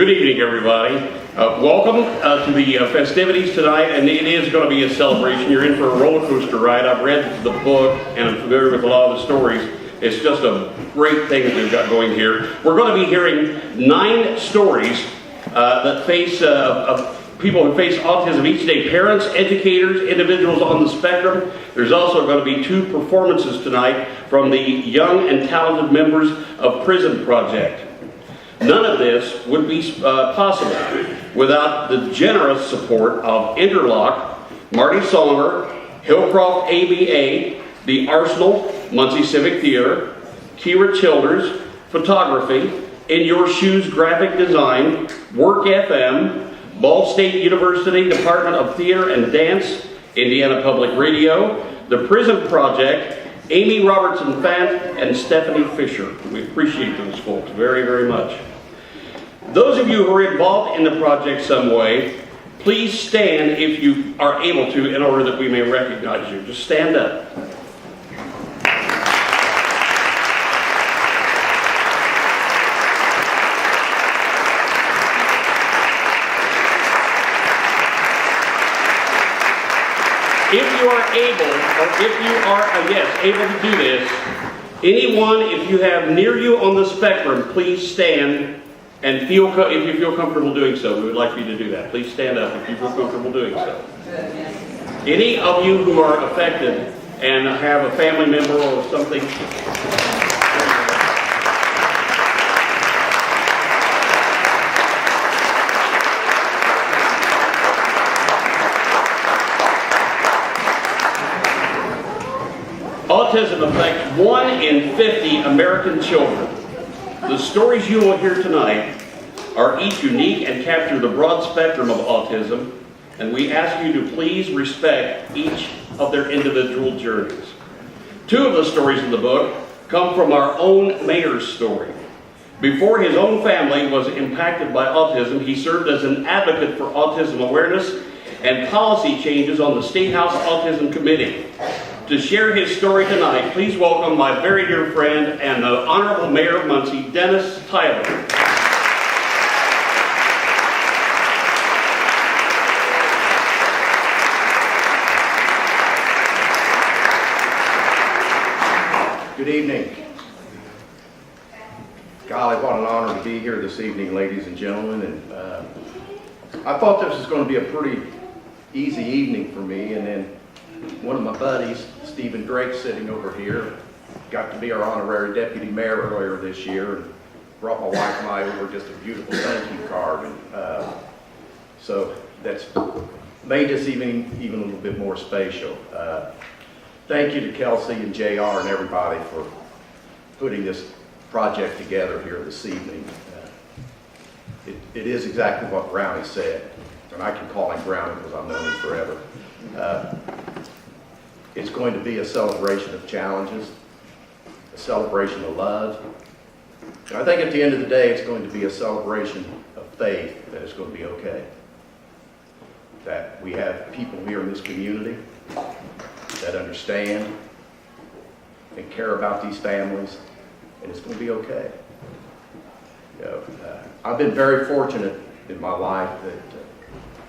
Good evening, everybody. Welcome to the festivities tonight, and it is going to be a celebration. You're in for a roller coaster ride. I've read the book, and I'm familiar with a lot of the stories. It's just a great thing that we've got going here. We're going to be hearing 9 stories that face people who face autism each day. Parents, educators, individuals on the spectrum. There's also going to be 2 performances tonight from the young and talented members of Prism Project. None of this would be possible without the generous support of Interlock, Marty Songer, Hillcroft ABA, the Arsenal, Muncie Civic Theater, Kira Childers, Photography, In Your Shoes Graphic Design, Work FM, Ball State University Department of Theater and Dance, Indiana Public Radio, the Prism Project, Amy Robertson-Fant, and Stephanie Fisher. We appreciate those folks very, very much. Those of you who are involved in the project some way, please stand if you are able to in order that we may recognize you. Just stand up. If you are able, or if you are, able to do this, anyone, if you have near you on the spectrum, please stand and if you feel comfortable doing so. We would like for you to do that. Please stand up if you feel comfortable doing so. Any of you who are affected and have a family member or something, autism affects 1 in 50 American children. The stories you will hear tonight are each unique and capture the broad spectrum of autism, and we ask you to please respect each of their individual journeys. 2 of the stories in the book come from our own mayor's story. Before his own family was impacted by autism, he served as an advocate for autism awareness and policy changes on the State House Autism Committee. To share his story tonight, please welcome my very dear friend and the Honorable Mayor of Muncie, Dennis Tyler. Good evening. Golly, what an honor to be here this evening, ladies and gentlemen. And I thought this was going to be a pretty easy evening for me, and then one of my buddies, Stephen Drake, sitting over here, got to be our honorary deputy mayor earlier this year and brought my wife and I over just a beautiful thank you card. And so that's made this even a little bit more special. Thank you to Kelsey and JR and everybody for putting this project together here this evening. It is exactly what Brownie said, and I can call him Brownie because I've known him forever. It's going to be a celebration of challenges, a celebration of love. And I think at the end of the day, it's going to be a celebration of faith that it's going to be okay. That we have people here in this community that understand and care about these families, and it's going to be okay. You know, I've been very fortunate in my life that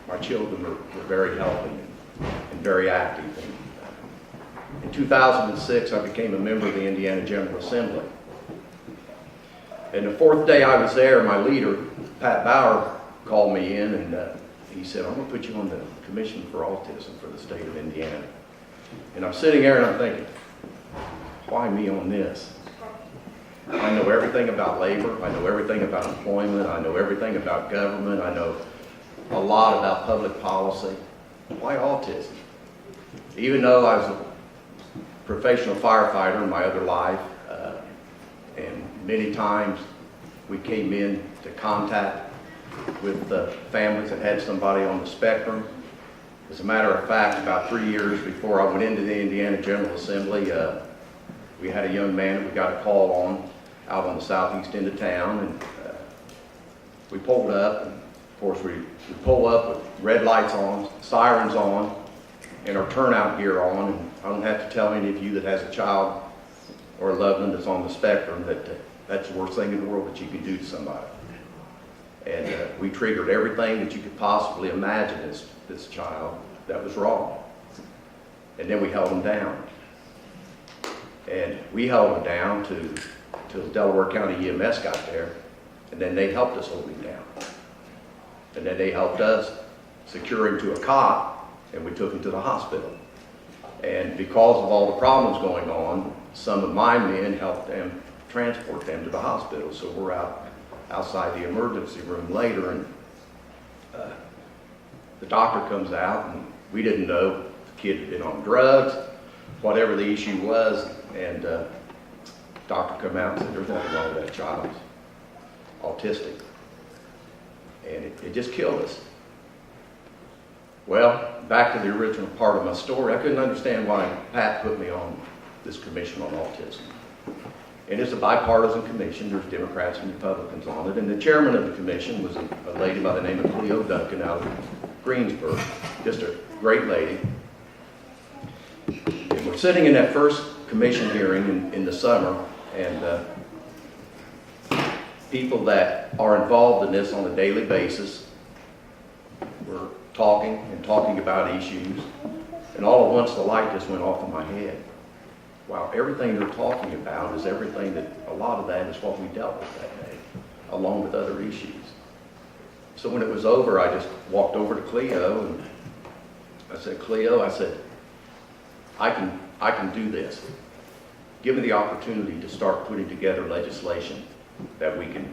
my children were very healthy and very active. In 2006, I became a member of the Indiana General Assembly. And the 4th day I was there, my leader, Pat Bauer, called me in and he said, I'm going to put you on the Commission for Autism for the state of Indiana. And I'm sitting there and I'm thinking, why me on this? I know everything about labor, I know everything about employment, I know everything about government, I know a lot about public policy. Why autism? Even though I was a professional firefighter in my other life, and many times we came into contact with families that had somebody on the spectrum. As a matter of fact, about 3 years before I went into the Indiana General Assembly, we had a young man that we got a call on out on the southeast end of town, and we pulled up, and of course we pull up with red lights on, sirens on, and our turnout gear on. And I don't have to tell any of you that has a child or a loved one that's on the spectrum that that's the worst thing in the world that you can do to somebody. And we triggered everything that you could possibly imagine this child that was wrong. And then we held him down. And we held him down till Delaware County EMS got there, and then they helped us hold him down. And then they helped us secure him to a cot, and we took him to the hospital. And because of all the problems going on, some of my men helped them transport them to the hospital. So we're outside the emergency room later, and the doctor comes out, and we didn't know the kid had been on drugs, whatever the issue was, and the doctor come out and said, there's nothing wrong with that child. He's autistic. And it just killed us. Well, back to the original part of my story, I couldn't understand why Pat put me on this commission on autism. And it's a bipartisan commission. There's Democrats and Republicans on it. And the chairman of the commission was a lady by the name of Cleo Duncan out of Greensburg. Just a great lady. And we're sitting in that first commission hearing in the summer, and people that are involved in this on a daily basis were talking about issues, and all at once the light just went off in my head. Wow, everything they're talking about is everything that, a lot of that is what we dealt with that day, along with other issues. So when it was over, I just walked over to Cleo, and I said, Cleo, I said, I can do this. Give me the opportunity to start putting together legislation that we can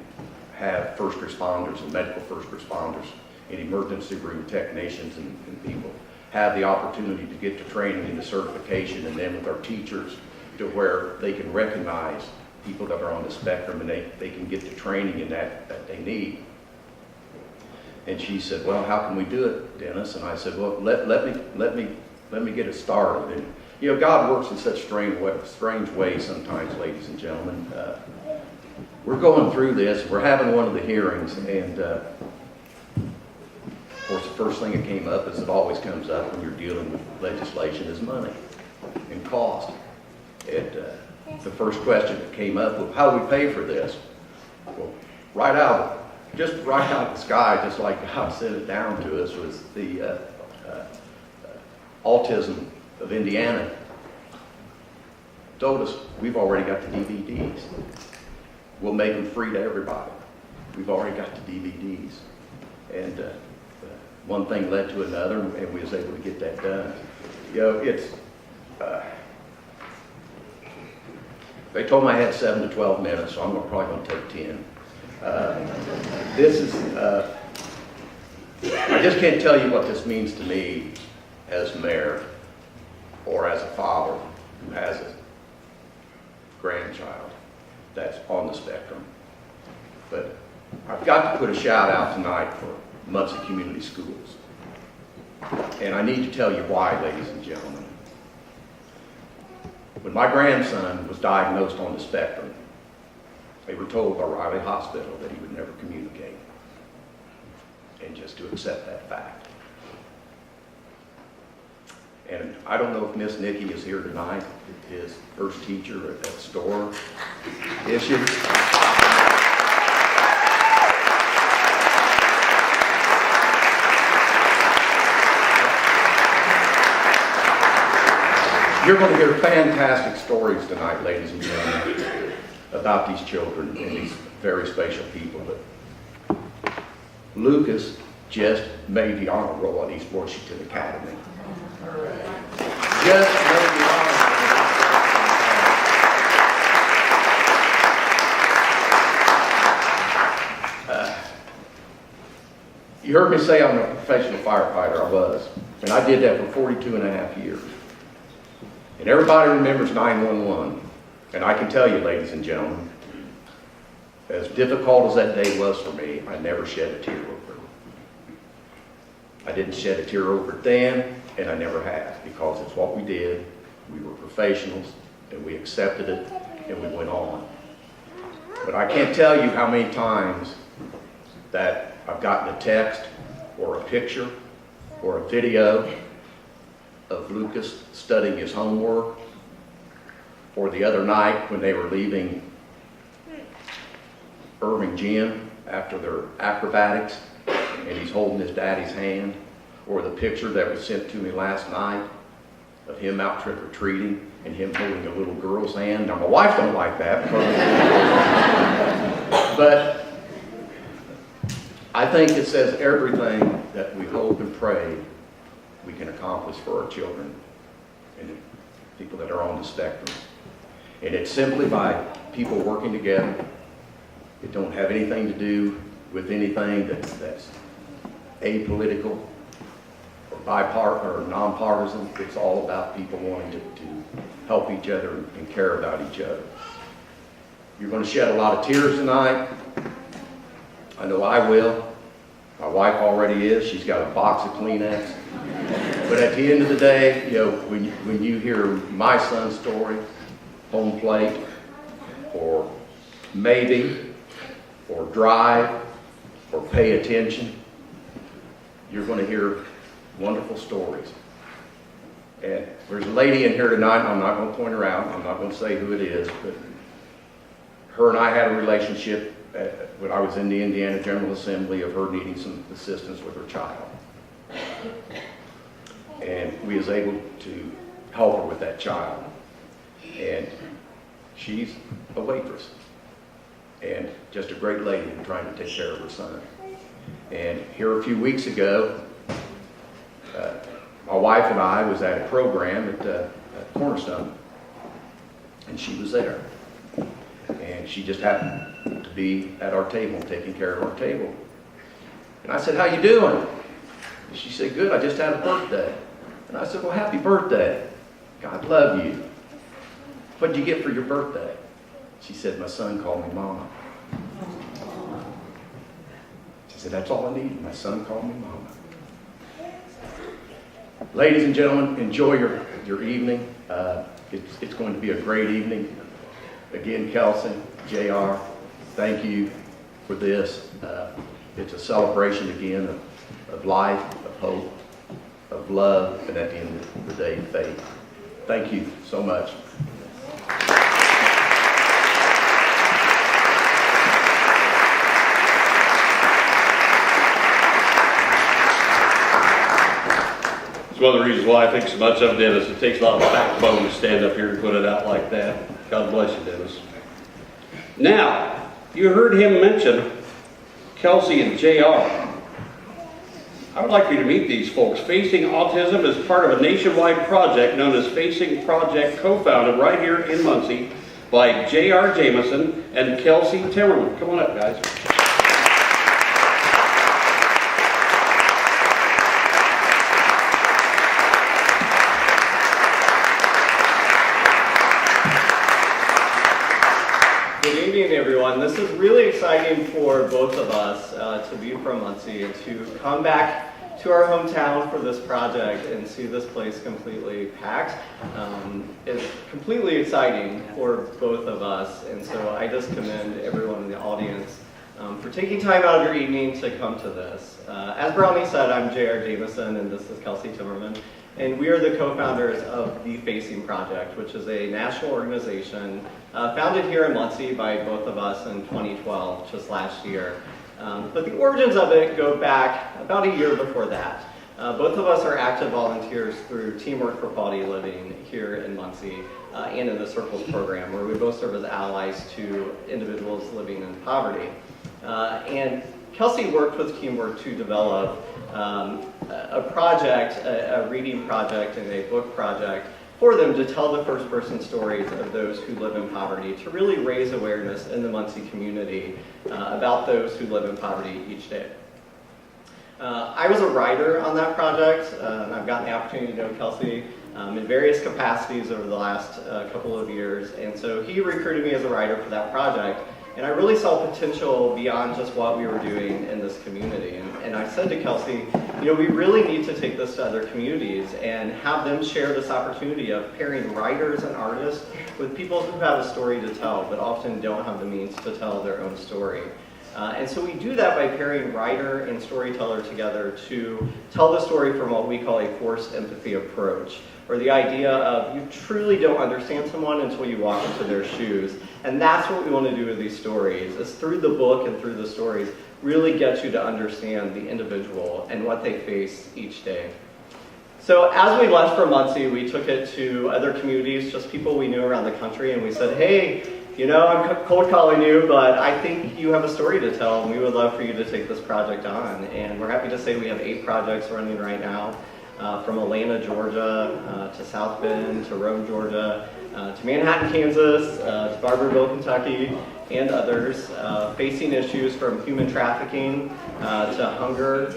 have first responders and medical first responders and emergency room technicians and people have the opportunity to get to training and to certification, and then with our teachers to where they can recognize people that are on the spectrum, and they can get the training in that they need. And she said, well, how can we do it, Dennis? And I said, well, let me get it started. And you know, God works in such strange ways sometimes, ladies and gentlemen. We're going through this. We're having one of the hearings, and of course, the first thing that came up, as it always comes up when you're dealing with legislation, is money and cost. And the first question that came up was, how do we pay for this? Well, right out of the sky, just like God sent it down to us, was the Autism of Indiana told us, we've already got the DVDs. We'll make them free to everybody. We've already got the DVDs. And one thing led to another, and we was able to get that done. You know, it's, they told me I had 7 to 12 minutes, so I'm probably going to take 10. This is, I just can't tell you what this means to me as mayor or as a father who has a grandchild that's on the spectrum. But I've got to put a shout out tonight for Muncie Community Schools. And I need to tell you why, ladies and gentlemen. When my grandson was diagnosed on the spectrum, they were told by Riley Hospital that he would never communicate, and just to accept that fact. And I don't know if Miss Nikki is here tonight, his first teacher at that store. Is she? You're going to hear fantastic stories tonight, ladies and gentlemen, about these children and these very special people. But Lucas just made the honor roll at East Washington Academy. Just made the honor roll. You heard me say I'm a professional firefighter. I was. And I did that for 42 and a half years. And everybody remembers 911. And I can tell you, ladies and gentlemen, as difficult as that day was for me, I never shed a tear over it. I didn't shed a tear over it then, and I never have, because it's what we did. We were professionals, and we accepted it, and we went on. But I can't tell you how many times that I've gotten a text or a picture or a video of Lucas studying his homework, or the other night when they were leaving Irving Gym, after their acrobatics and he's holding his daddy's hand, or the picture that was sent to me last night of him out trick-or-treating and him holding a little girl's hand. Now, my wife don't like that, but I think it says everything that we hope and pray we can accomplish for our children and people that are on the spectrum. And it's simply by people working together. It don't have anything to do with anything that's apolitical or bipartisan or nonpartisan. It's all about people wanting to help each other and care about each other. You're going to shed a lot of tears tonight. I know I will. My wife already is. She's got a box of Kleenex. But at the end of the day, you know, when you hear my son's story, home plate, or maybe, or drive, or pay attention, you're going to hear wonderful stories. And there's a lady in here tonight, I'm not going to point her out, I'm not going to say who it is, but her and I had a relationship when I was in the Indiana General Assembly of her needing some assistance with her child. And we was able to help her with that child. And she's a waitress and just a great lady and trying to take care of her son. And here a few weeks ago, my wife and I was at a program at Cornerstone, and she was there. And she just happened to be at our table, taking care of our table. And I said, "How you doing?" And she said, "Good, I just had a birthday." And I said, "Well, happy birthday. God love you. What did you get for your birthday?" She said, "My son called me Mama." She said, "That's all I need. My son called me Mama." Ladies and gentlemen, enjoy your evening. It's going to be a great evening. Again, Kelsey, JR, thank you for this. It's a celebration again of life, of hope, of love, and at the end of the day, faith. Thank you so much. It's one of the reasons why I think so much of Dennis. It takes a lot of backbone to stand up here and put it out like that. God bless you, Dennis. Now, you heard him mention Kelsey and JR. I would like for you to meet these folks. Facing Autism is part of a nationwide project known as Facing Project, co-founded right here in Muncie by J.R. Jameson and Kelsey Timmerman. Come on up, guys. Good evening, everyone. This is really exciting for both of us to be from Muncie and to come back to our hometown for this project and see this place completely packed. It's completely exciting for both of us, and so I just commend everyone in the audience for taking time out of your evening to come to this. As Brownie said, I'm J.R. Jameson, and this is Kelsey Timmerman. And we are the co-founders of the Facing Project, which is a national organization founded here in Muncie by both of us in 2012, just last year. But the origins of it go back about a year before that. Both of us are active volunteers through Teamwork for Quality Living here in Muncie and in the Circles program, where we both serve as allies to individuals living in poverty. And Kelsey worked with Teamwork to develop a project, a reading project and a book project for them to tell the first-person stories of those who live in poverty, to really raise awareness in the Muncie community about those who live in poverty each day. I was a writer on that project, and I've gotten the opportunity to know Kelsey in various capacities over the last couple of years, and so he recruited me as a writer for that project. And I really saw potential beyond just what we were doing in this community. And I said to Kelsey, you know, we really need to take this to other communities and have them share this opportunity of pairing writers and artists with people who have a story to tell, but often don't have the means to tell their own story. And so we do that by pairing writer and storyteller together to tell the story from what we call a forced empathy approach, or the idea of you truly don't understand someone until you walk into their shoes. And that's what we want to do with these stories, is through the book and through the stories, really get you to understand the individual and what they face each day. So as we left for Muncie, we took it to other communities, just people we knew around the country, and we said, hey, you know, I'm cold calling you, but I think you have a story to tell, and we would love for you to take this project on. And we're happy to say we have 8 projects running right now, from Atlanta, Georgia, to South Bend, to Rome, Georgia, to Manhattan, Kansas, to Barberville, Kentucky, and others, facing issues from human trafficking to hunger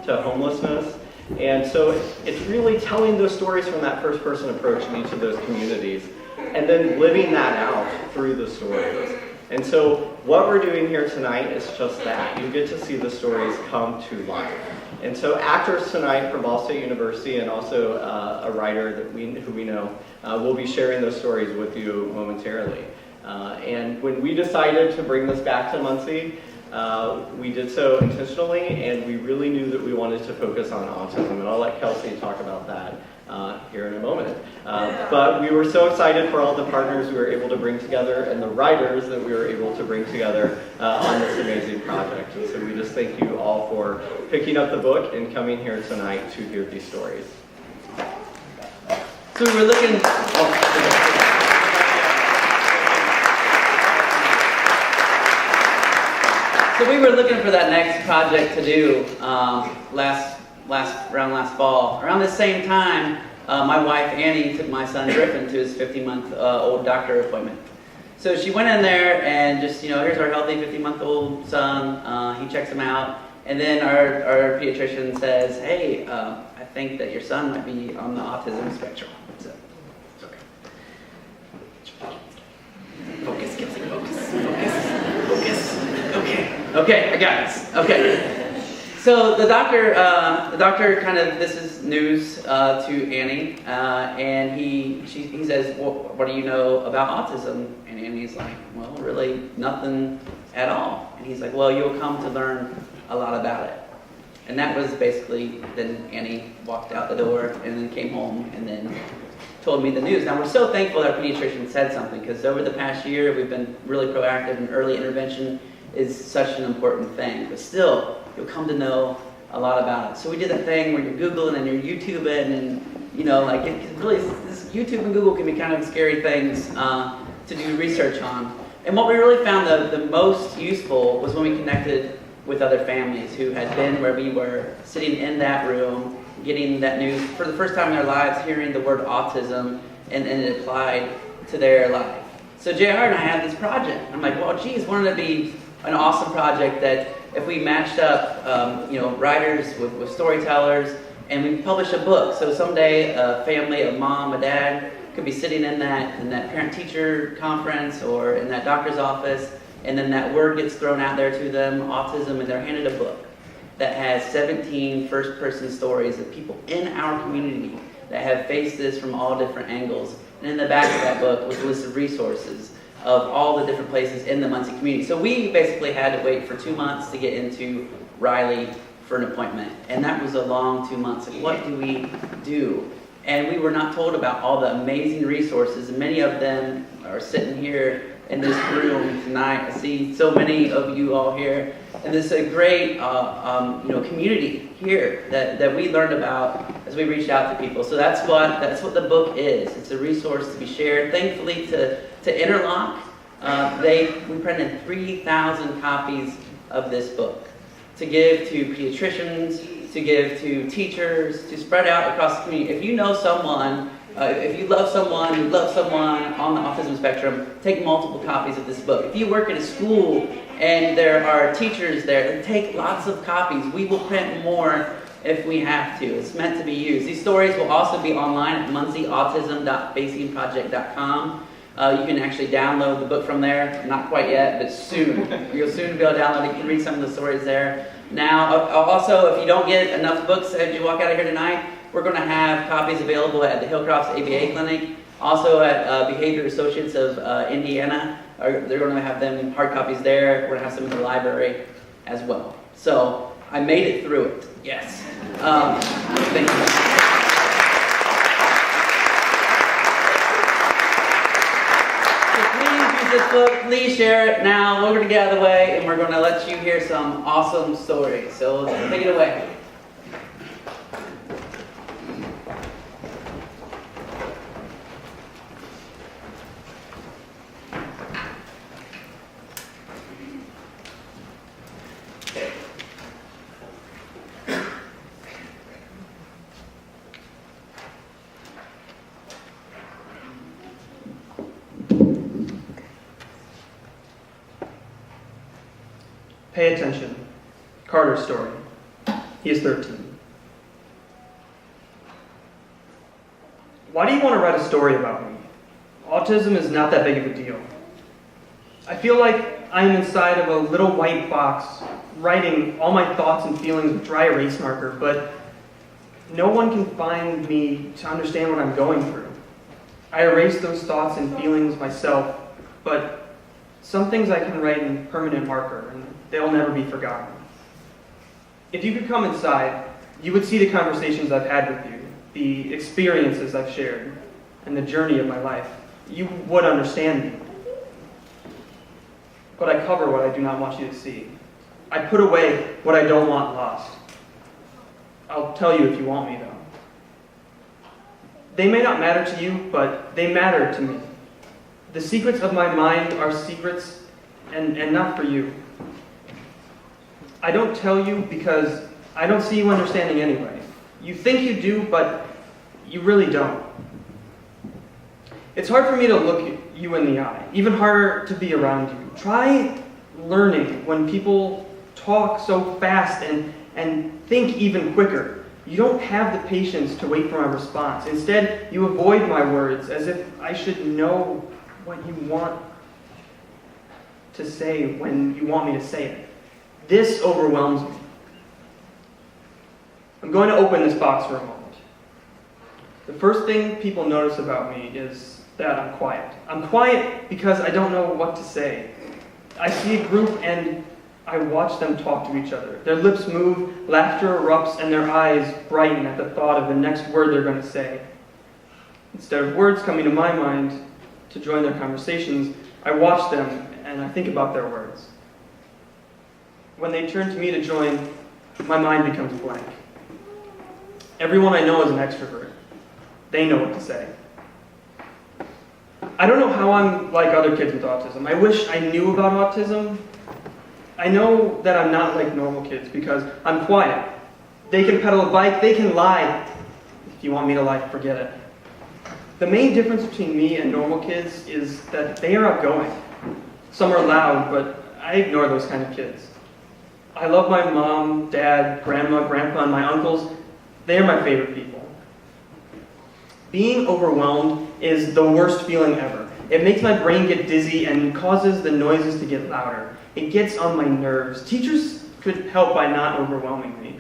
to homelessness. And so it's really telling those stories from that first person approach in each of those communities, and then living that out through the stories. And so what we're doing here tonight is just that. You get to see the stories come to life. And so actors tonight from Ball State University, and also a writer that who we know, will be sharing those stories with you momentarily. And when we decided to bring this back to Muncie, we did so intentionally, and we really knew that we wanted to focus on autism, and I'll let Kelsey talk about that here in a moment. But we were so excited for all the partners we were able to bring together and the writers that we were able to bring together on this amazing project. And so we just thank you all for picking up the book and coming here tonight to hear these stories. So we were looking... So we were looking for that next project to do last fall. Around the same time, my wife Annie took my son Griffin to his 50-month-old doctor appointment. So she went in there and just, here's our healthy 50-month-old son. He checks him out, and then our pediatrician says, hey, I think that your son might be on the autism spectrum. So, sorry. Focus, Kelsey, focus. Okay, I got this. Okay. So the doctor kind of, this is news to Annie, and he says, well, what do you know about autism? And Annie's like, well, really nothing at all. And he's like, well, you'll come to learn a lot about it. And that was basically, then Annie walked out the door and then came home and then told me the news. Now we're so thankful that our pediatrician said something, because over the past year we've been really proactive, and early intervention is such an important thing. But still, you'll come to know a lot about it. So we did that thing where you're Googling and you're YouTubing, and it really, this YouTube and Google can be kind of scary things to do research on. And what we really found the most useful was when we connected with other families who had been where we were, sitting in that room, getting that news for the first time in their lives, hearing the word autism, and it applied to their life. So JR and I had this project. I'm like, well, geez, wouldn't it be an awesome project that if we matched up, writers with storytellers, and we publish a book. So someday a family, a mom, a dad, could be sitting in that parent-teacher conference or in that doctor's office, and then that word gets thrown out there to them, autism, and they're handed a book that has 17 first-person stories of people in our community that have faced this from all different angles. And in the back of that book was a list of resources of all the different places in the Muncie community. So we basically had to wait for 2 months to get into Riley for an appointment. And that was a long 2 months. Like, what do we do? And we were not told about all the amazing resources. And many of them are sitting here in this room tonight. I see so many of you all here. And this is a great community here that we learned about as we reached out to people. So that's what the book is. It's a resource to be shared. Thankfully to Interlock, we printed 3,000 copies of this book to give to pediatricians, to give to teachers, to spread out across the community. If you know someone, if you love someone who loves someone on the autism spectrum, take multiple copies of this book. If you work at a school and there are teachers there, then take lots of copies. We will print more if we have to. It's meant to be used. These stories will also be online at muncieautism.facingproject.com. You can actually download the book from there. Not quite yet, but soon. You'll soon be able to download it. You can read some of the stories there. Now, also, if you don't get enough books as you walk out of here tonight, we're going to have copies available at the Hillcrofts ABA Clinic, also at Behavior Associates of Indiana, they're going to have them in hard copies there. We're going to have some in the library as well. So I made it through it. Yes. Thank you. This book, please share it now. We're going to get out of the way and we're going to let you hear some awesome stories. So take it away. Pay attention. Carter's story. He is 13. Why do you want to write a story about me? Autism is not that big of a deal. I feel like I am inside of a little white box, writing all my thoughts and feelings with dry erase marker, but no one can find me to understand what I'm going through. I erase those thoughts and feelings myself, but some things I can write in permanent marker, and they'll never be forgotten. If you could come inside, you would see the conversations I've had with you, the experiences I've shared, and the journey of my life. You would understand me. But I cover what I do not want you to see. I put away what I don't want lost. I'll tell you if you want me, though. They may not matter to you, but they matter to me. The secrets of my mind are secrets and not for you. I don't tell you because I don't see you understanding anyway. You think you do, but you really don't. It's hard for me to look you in the eye, even harder to be around you. Try learning when people talk so fast and think even quicker. You don't have the patience to wait for my response. Instead, you avoid my words as if I should know what you want to say when you want me to say it. This overwhelms me. I'm going to open this box for a moment. The first thing people notice about me is that I'm quiet. I'm quiet because I don't know what to say. I see a group and I watch them talk to each other. Their lips move, laughter erupts, and their eyes brighten at the thought of the next word they're going to say. Instead of words coming to my mind to join their conversations, I watch them and I think about their words. When they turn to me to join, my mind becomes blank. Everyone I know is an extrovert. They know what to say. I don't know how I'm like other kids with autism. I wish I knew about autism. I know that I'm not like normal kids because I'm quiet. They can pedal a bike, they can lie. If you want me to lie, forget it. The main difference between me and normal kids is that they are outgoing. Some are loud, but I ignore those kind of kids. I love my mom, dad, grandma, grandpa, and my uncles. They are my favorite people. Being overwhelmed is the worst feeling ever. It makes my brain get dizzy and causes the noises to get louder. It gets on my nerves. Teachers could help by not overwhelming me.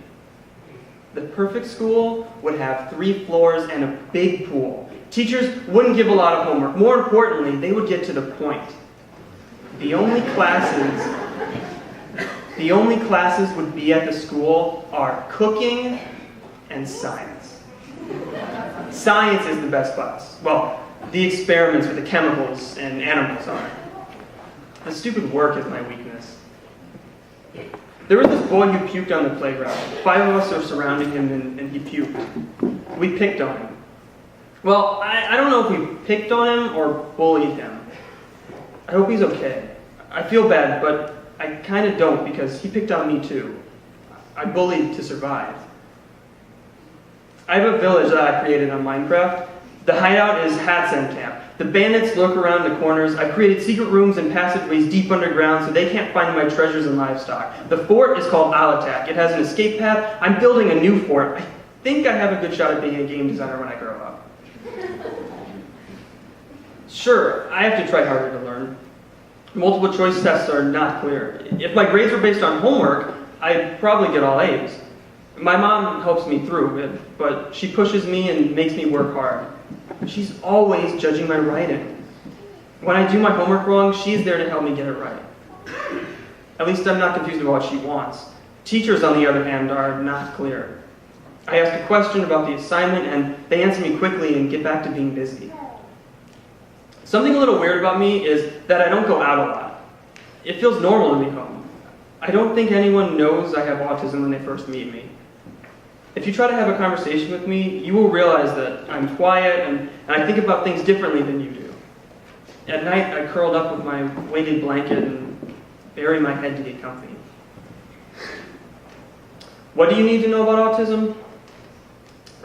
The perfect school would have 3 floors and a big pool. Teachers wouldn't give a lot of homework. More importantly, they would get to the point. The only classes would be at the school are cooking and science. Science is the best class. Well, the experiments with the chemicals and animals are. The stupid work is my weakness. There was this boy who puked on the playground. 5 of us are surrounding him and he puked. We picked on him. Well, I don't know if we picked on him or bullied him. I hope he's okay. I feel bad, but I kind of don't because he picked on me too. I bullied to survive. I have a village that I created on Minecraft. The hideout is Hatsen Camp. The bandits lurk around the corners. I've created secret rooms and passageways deep underground so they can't find my treasures and livestock. The fort is called Alatak. It has an escape path. I'm building a new fort. I think I have a good shot at being a game designer when I grow up. Sure, I have to try harder to learn. Multiple choice tests are not clear. If my grades were based on homework, I'd probably get all A's. My mom helps me through it, but she pushes me and makes me work hard. She's always judging my writing. When I do my homework wrong, she's there to help me get it right. At least I'm not confused about what she wants. Teachers, on the other hand, are not clear. I ask a question about the assignment, and they answer me quickly and get back to being busy. Something a little weird about me is that I don't go out a lot. It feels normal to be home. I don't think anyone knows I have autism when they first meet me. If you try to have a conversation with me, you will realize that I'm quiet and I think about things differently than you do. At night, I curled up with my weighted blanket and bury my head to get comfy. What do you need to know about autism?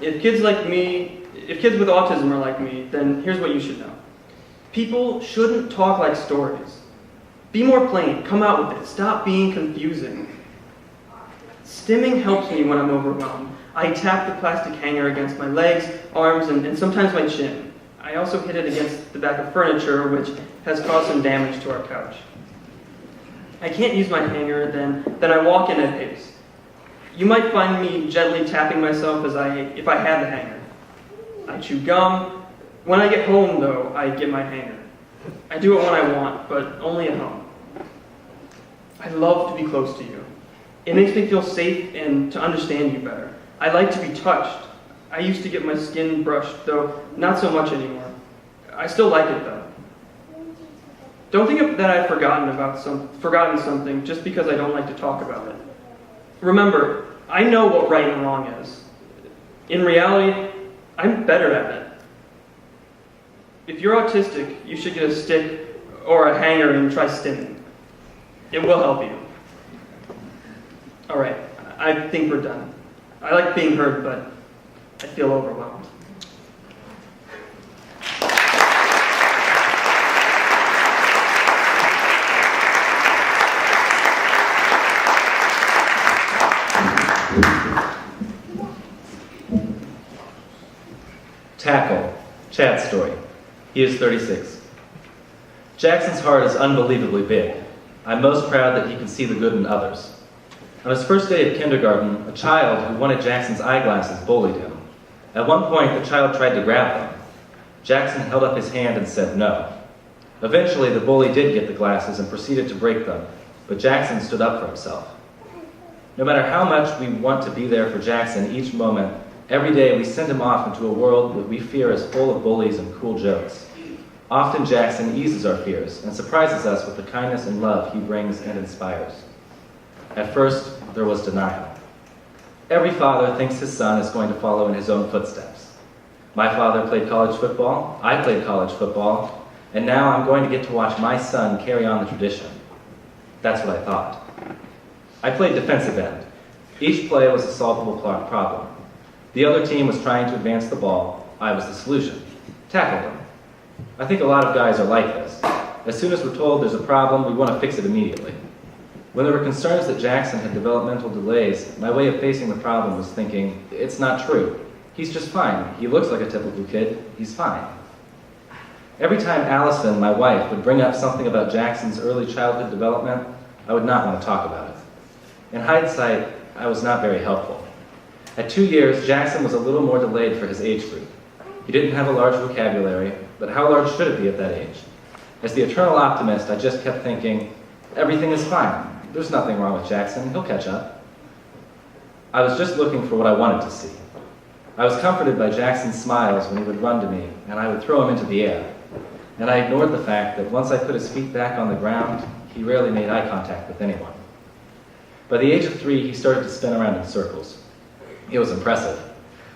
If kids with autism are like me, then here's what you should know. People shouldn't talk like stories. Be more plain, come out with it, stop being confusing. Stimming helps me when I'm overwhelmed. I tap the plastic hanger against my legs, arms, and sometimes my chin. I also hit it against the back of furniture, which has caused some damage to our couch. I can't use my hanger, then I walk in at pace. You might find me gently tapping myself if I had the hanger. I chew gum. When I get home, though, I get my hanger. I do it when I want, but only at home. I love to be close to you. It makes me feel safe and to understand you better. I like to be touched. I used to get my skin brushed, though not so much anymore. I still like it, though. Don't think that I've forgotten something just because I don't like to talk about it. Remember, I know what right and wrong is. In reality, I'm better at it. If you're autistic, you should get a stick or a hanger and try stimming. It will help you. All right, I think we're done. I like being heard, but I feel overwhelmed. Tackle, Chad's story. He is 36. Jackson's heart is unbelievably big. I'm most proud that he can see the good in others. On his first day of kindergarten, a child who wanted Jackson's eyeglasses bullied him. At one point, the child tried to grab them. Jackson held up his hand and said no. Eventually, the bully did get the glasses and proceeded to break them, but Jackson stood up for himself. No matter how much we want to be there for Jackson each moment, every day we send him off into a world that we fear is full of bullies and cruel jokes. Often Jackson eases our fears and surprises us with the kindness and love he brings and inspires. At first, there was denial. Every father thinks his son is going to follow in his own footsteps. My father played college football, I played college football, and now I'm going to get to watch my son carry on the tradition. That's what I thought. I played defensive end. Each play was a solvable problem. The other team was trying to advance the ball. I was the solution. Tackle them. I think a lot of guys are like this. As soon as we're told there's a problem, we want to fix it immediately. When there were concerns that Jackson had developmental delays, my way of facing the problem was thinking, it's not true. He's just fine. He looks like a typical kid. He's fine. Every time Allison, my wife, would bring up something about Jackson's early childhood development, I would not want to talk about it. In hindsight, I was not very helpful. At 2 years, Jackson was a little more delayed for his age group. He didn't have a large vocabulary, but how large should it be at that age? As the eternal optimist, I just kept thinking, everything is fine. There's nothing wrong with Jackson. He'll catch up. I was just looking for what I wanted to see. I was comforted by Jackson's smiles when he would run to me, and I would throw him into the air. And I ignored the fact that once I put his feet back on the ground, he rarely made eye contact with anyone. By the age of 3, he started to spin around in circles. It was impressive.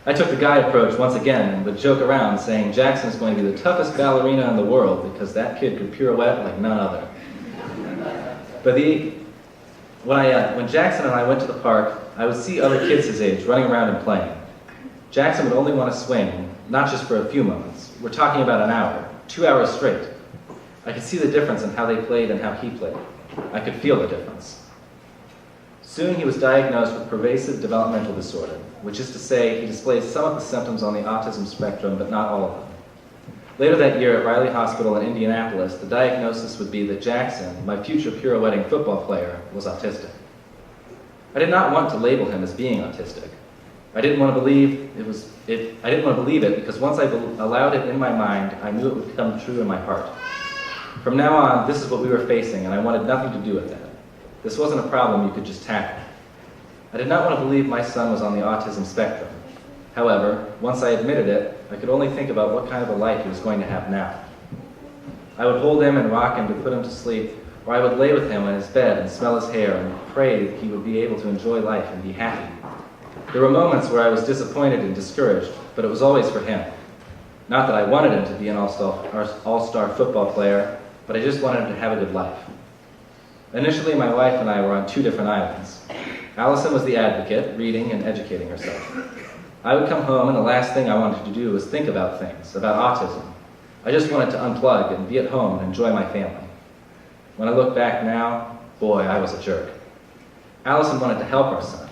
I took the guy approach once again and would joke around saying Jackson is going to be the toughest ballerina in the world because that kid could pirouette like none other. But when Jackson and I went to the park, I would see other kids his age running around and playing. Jackson would only want to swing, not just for a few moments. We're talking about an hour, 2 hours straight. I could see the difference in how they played and how he played. I could feel the difference. Soon he was diagnosed with pervasive developmental disorder, which is to say he displays some of the symptoms on the autism spectrum, but not all of them. Later that year at Riley Hospital in Indianapolis, the diagnosis would be that Jackson, my future pirouetting football player, was autistic. I did not want to label him as being autistic. I didn't want to believe it because once I allowed it in my mind, I knew it would come true in my heart. From now on, this is what we were facing, and I wanted nothing to do with that. This wasn't a problem you could just tackle. I did not want to believe my son was on the autism spectrum. However, once I admitted it, I could only think about what kind of a life he was going to have now. I would hold him and rock him to put him to sleep, or I would lay with him on his bed and smell his hair and pray that he would be able to enjoy life and be happy. There were moments where I was disappointed and discouraged, but it was always for him. Not that I wanted him to be an all-star football player, but I just wanted him to have a good life. Initially, my wife and I were on 2 different islands. Allison was the advocate, reading and educating herself. I would come home, and the last thing I wanted to do was think about things, about autism. I just wanted to unplug and be at home and enjoy my family. When I look back now, boy, I was a jerk. Allison wanted to help our son,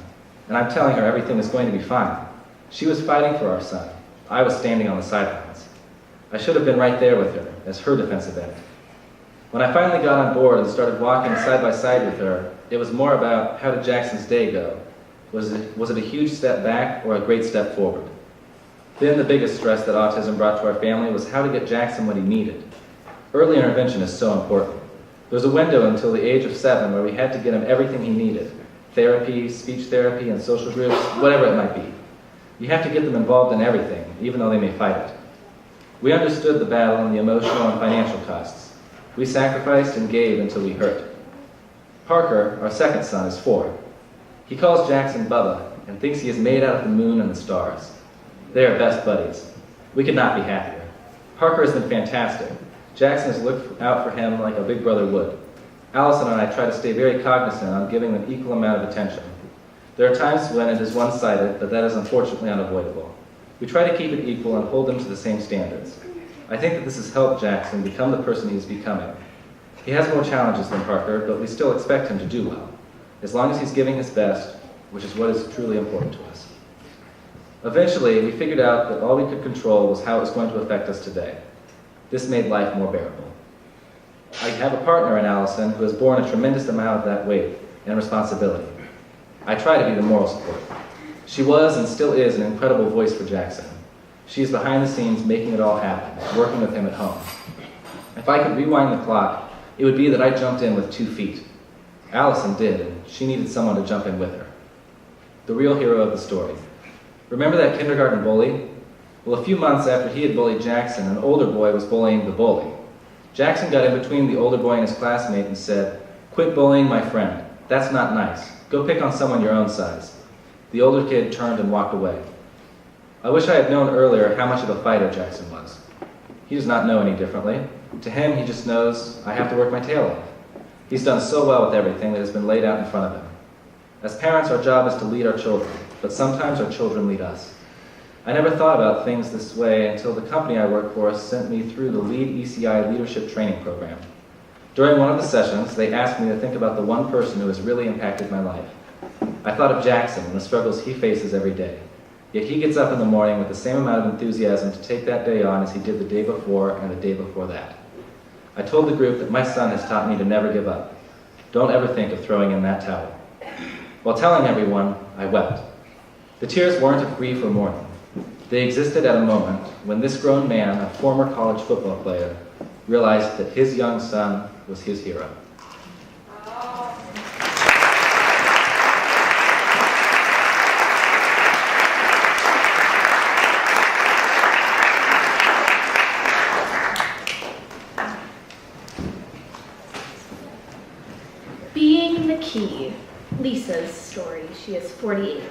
and I'm telling her everything is going to be fine. She was fighting for our son. I was standing on the sidelines. I should have been right there with her, as her defensive end. When I finally got on board and started walking side by side with her, it was more about how did Jackson's day go? Was it a huge step back or a great step forward? Then the biggest stress that autism brought to our family was how to get Jackson what he needed. Early intervention is so important. There was a window until the age of 7 where we had to get him everything he needed. Therapy, speech therapy, and social groups, whatever it might be. You have to get them involved in everything, even though they may fight it. We understood the battle and the emotional and financial costs. We sacrificed and gave until we hurt. Parker, our second son, is 4. He calls Jackson Bubba and thinks he is made out of the moon and the stars. They are best buddies. We could not be happier. Parker has been fantastic. Jackson has looked out for him like a big brother would. Allison and I try to stay very cognizant on giving them equal amount of attention. There are times when it is one-sided, but that is unfortunately unavoidable. We try to keep it equal and hold them to the same standards. I think that this has helped Jackson become the person he is becoming. He has more challenges than Parker, but we still expect him to do well, as long as he's giving his best, which is what is truly important to us. Eventually, we figured out that all we could control was how it was going to affect us today. This made life more bearable. I have a partner in Allison who has borne a tremendous amount of that weight and responsibility. I try to be the moral support. She was and still is an incredible voice for Jackson. She is behind the scenes making it all happen, working with him at home. If I could rewind the clock, it would be that I jumped in with 2 feet. Allison did, and she needed someone to jump in with her. The real hero of the story. Remember that kindergarten bully? Well, a few months after he had bullied Jackson, an older boy was bullying the bully. Jackson got in between the older boy and his classmate and said, "Quit bullying my friend. That's not nice. Go pick on someone your own size." The older kid turned and walked away. I wish I had known earlier how much of a fighter Jackson was. He does not know any differently. To him, he just knows, I have to work my tail off. He's done so well with everything that has been laid out in front of him. As parents, our job is to lead our children, but sometimes our children lead us. I never thought about things this way until the company I work for sent me through the Lead ECI Leadership Training Program. During one of the sessions, they asked me to think about the one person who has really impacted my life. I thought of Jackson and the struggles he faces every day. Yet he gets up in the morning with the same amount of enthusiasm to take that day on as he did the day before and the day before that. I told the group that my son has taught me to never give up. Don't ever think of throwing in that towel. While telling everyone, I wept. The tears weren't of grief or mourning. They existed at a moment when this grown man, a former college football player, realized that his young son was his hero. Being the Key, Lisa's story. She is 48.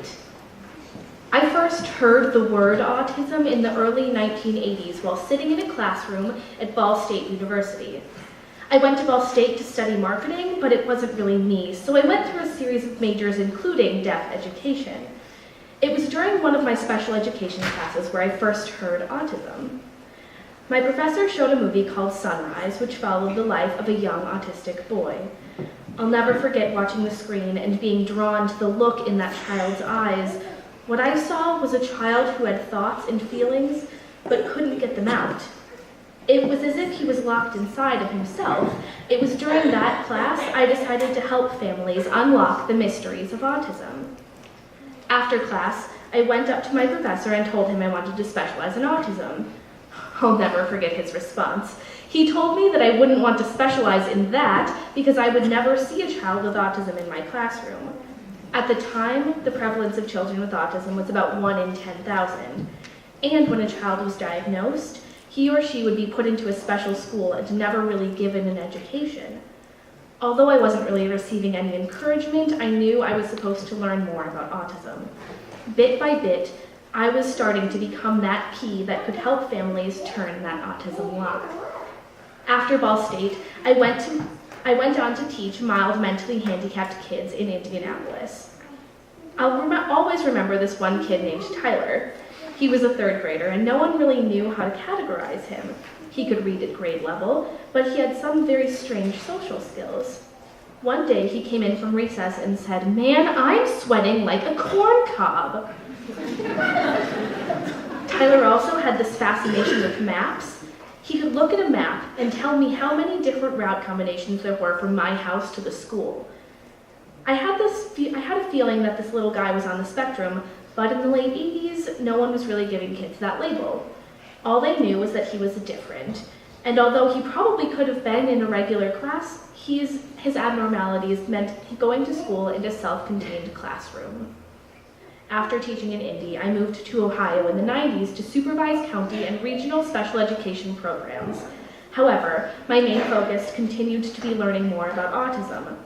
I first heard the word autism in the early 1980s while sitting in a classroom at Ball State University. I went to Ball State to study marketing, but it wasn't really me, so I went through a series of majors including deaf education. It was during one of my special education classes where I first heard autism. My professor showed a movie called Sunrise, which followed the life of a young autistic boy. I'll never forget watching the screen and being drawn to the look in that child's eyes. What I saw was a child who had thoughts and feelings, but couldn't get them out. It was as if he was locked inside of himself. It was during that class I decided to help families unlock the mysteries of autism. After class, I went up to my professor and told him I wanted to specialize in autism. I'll never forget his response. He told me that I wouldn't want to specialize in that because I would never see a child with autism in my classroom. At the time, the prevalence of children with autism was about 1 in 10,000. And when a child was diagnosed, he or she would be put into a special school and never really given an education. Although I wasn't really receiving any encouragement, I knew I was supposed to learn more about autism. Bit by bit, I was starting to become that key that could help families turn that autism lock. After Ball State, I went on to teach mild mentally handicapped kids in Indianapolis. I'll always remember this one kid named Tyler. He was a 3rd grader, and no one really knew how to categorize him. He could read at grade level, but he had some very strange social skills. One day, he came in from recess and said, "Man, I'm sweating like a corn cob." Tyler also had this fascination with maps. He could look at a map and tell me how many different route combinations there were from my house to the school. I had a feeling that this little guy was on the spectrum, but in the late 80s, no one was really giving kids that label. All they knew was that he was different, and although he probably could have been in a regular class, his abnormalities meant going to school in a self-contained classroom. After teaching in Indy, I moved to Ohio in the 90s to supervise county and regional special education programs. However, my main focus continued to be learning more about autism.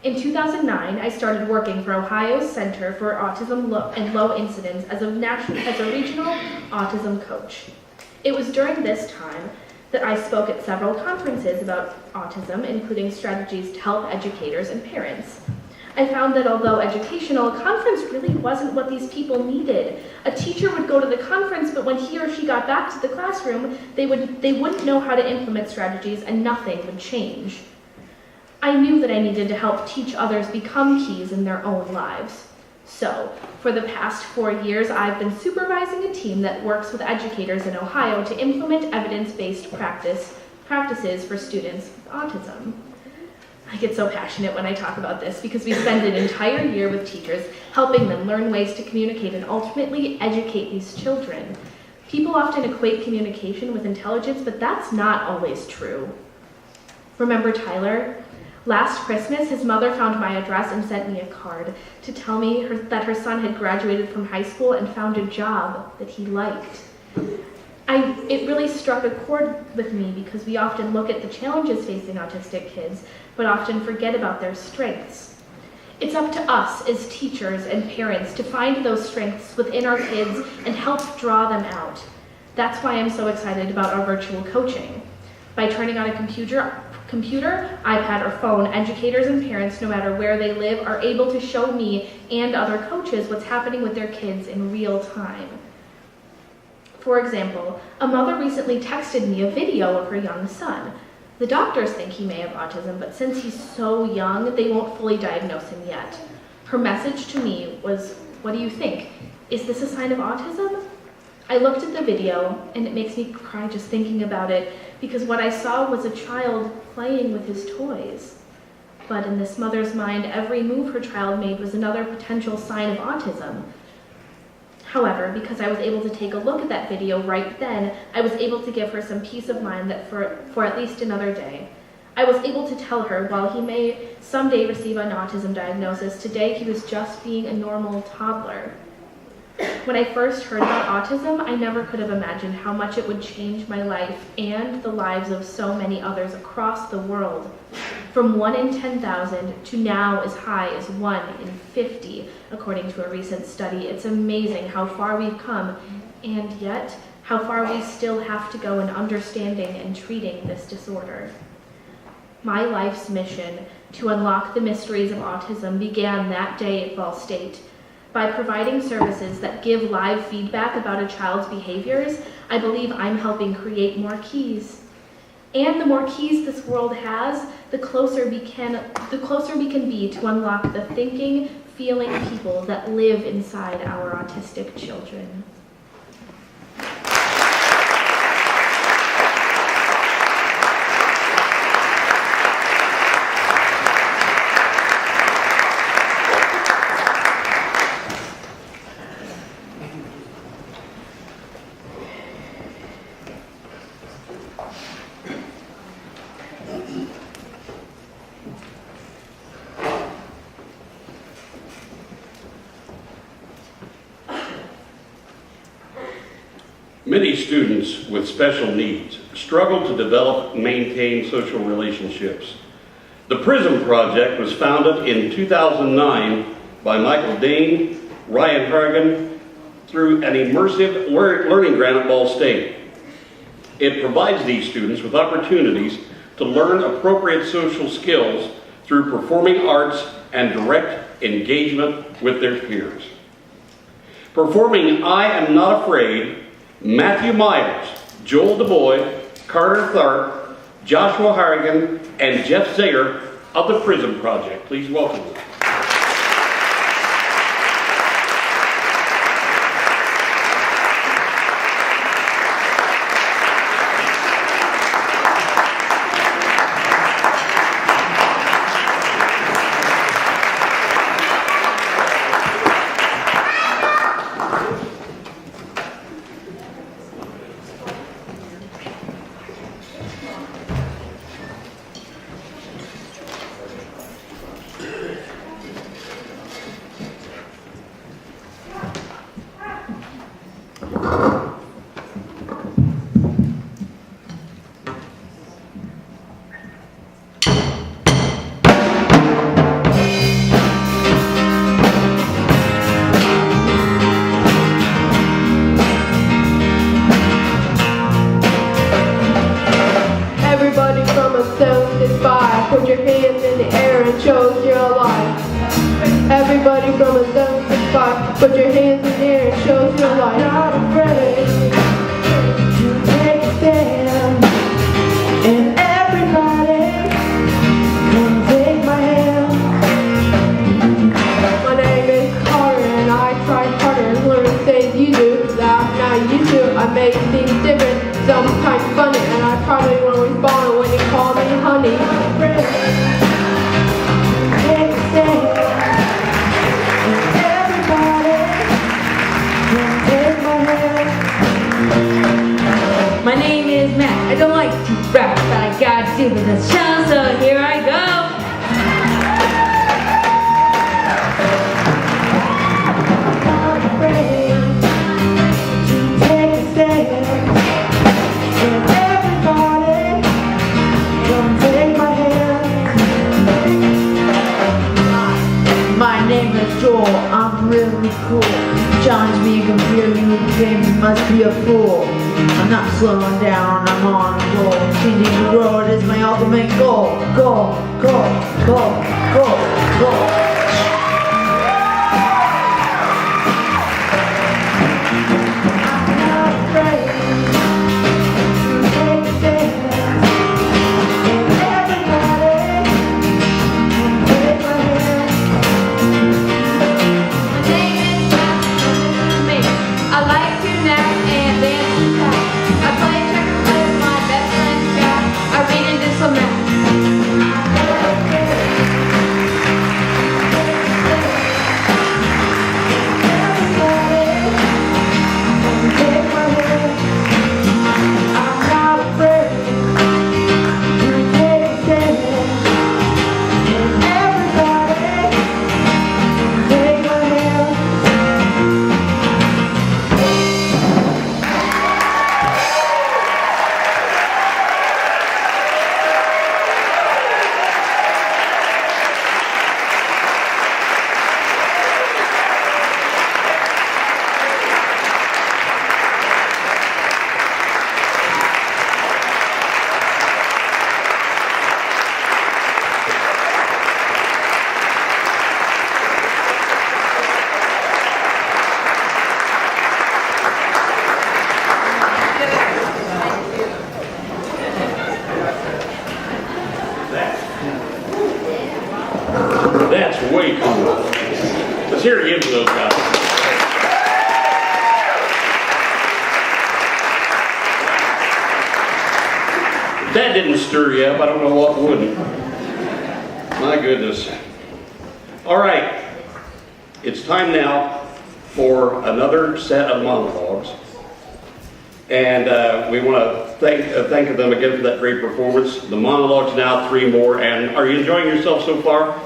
In 2009, I started working for Ohio's Center for Autism and Low Incidence as a regional autism coach. It was during this time that I spoke at several conferences about autism, including strategies to help educators and parents. I found that although educational, a conference really wasn't what these people needed. A teacher would go to the conference, but when he or she got back to the classroom, they wouldn't know how to implement strategies and nothing would change. I knew that I needed to help teach others become keys in their own lives. So, for the past 4 years, I've been supervising a team that works with educators in Ohio to implement evidence-based practices for students with autism. I get so passionate when I talk about this because we spend an entire year with teachers helping them learn ways to communicate and ultimately educate these children. People often equate communication with intelligence, but that's not always true. Remember Tyler? Last Christmas, his mother found my address and sent me a card to tell me that her son had graduated from high school and found a job that he liked. It really struck a chord with me because we often look at the challenges facing autistic kids, but often forget about their strengths. It's up to us as teachers and parents to find those strengths within our kids and help draw them out. That's why I'm so excited about our virtual coaching. By turning on a computer, iPad, or phone, educators and parents, no matter where they live, are able to show me and other coaches what's happening with their kids in real time. For example, a mother recently texted me a video of her young son. The doctors think he may have autism, but since he's so young, they won't fully diagnose him yet. Her message to me was, "What do you think? Is this a sign of autism?" I looked at the video, and it makes me cry just thinking about it, because what I saw was a child playing with his toys. But in this mother's mind, every move her child made was another potential sign of autism. However, because I was able to take a look at that video right then, I was able to give her some peace of mind that for at least another day. I was able to tell her while he may someday receive an autism diagnosis, today he was just being a normal toddler. When I first heard about autism, I never could have imagined how much it would change my life and the lives of so many others across the world. From 1 in 10,000 to now as high as 1 in 50, according to a recent study. It's amazing how far we've come, and yet how far we still have to go in understanding and treating this disorder. My life's mission to unlock the mysteries of autism began that day at Ball State. By providing services that give live feedback about a child's behaviors, I believe I'm helping create more keys. And the more keys this world has, the closer we can be to unlock the thinking, feeling people that live inside our autistic children. Many students with special needs struggle to develop and maintain social relationships. The Prism Project was founded in 2009 by Michael Dane, Ryan Harrigan, through an immersive learning grant at Ball State. It provides these students with opportunities to learn appropriate social skills through performing arts and direct engagement with their peers. Performing I Am Not Afraid, Matthew Myers, Joel DuBois, Carter Tharp, Joshua Harrigan, and Jeff Zayer of the Prism Project. Please welcome them. Put your hands in the air and shows you're alive. Everybody from a 7 to 5, put your hands in the air and shows you're alive. Not afraid to take a stand. And everybody, come take my hand. My name is Carter and I try harder to learn things you do that I'm not used to. I make things different, sometimes funny, and I probably won't respond when you call me honey. My name is Matt. I don't like to rap, but I gotta do this show, so here I go. I'm afraid to take a stand. And everybody, come take my hand. My name is Joel. I'm really cool. Challenge me, compare you, you must be a fool. I'm not slowing down, I'm on a roll. Changing the world is my ultimate goal. Go, go, go, go, go. That's way cool. Let's hear it again for those guys. If that didn't stir you up, I don't know what would. My goodness. All right. It's time now for another set of monologues. And we want to thank them again for that great performance. The monologues now, 3 more. And are you enjoying yourself so far?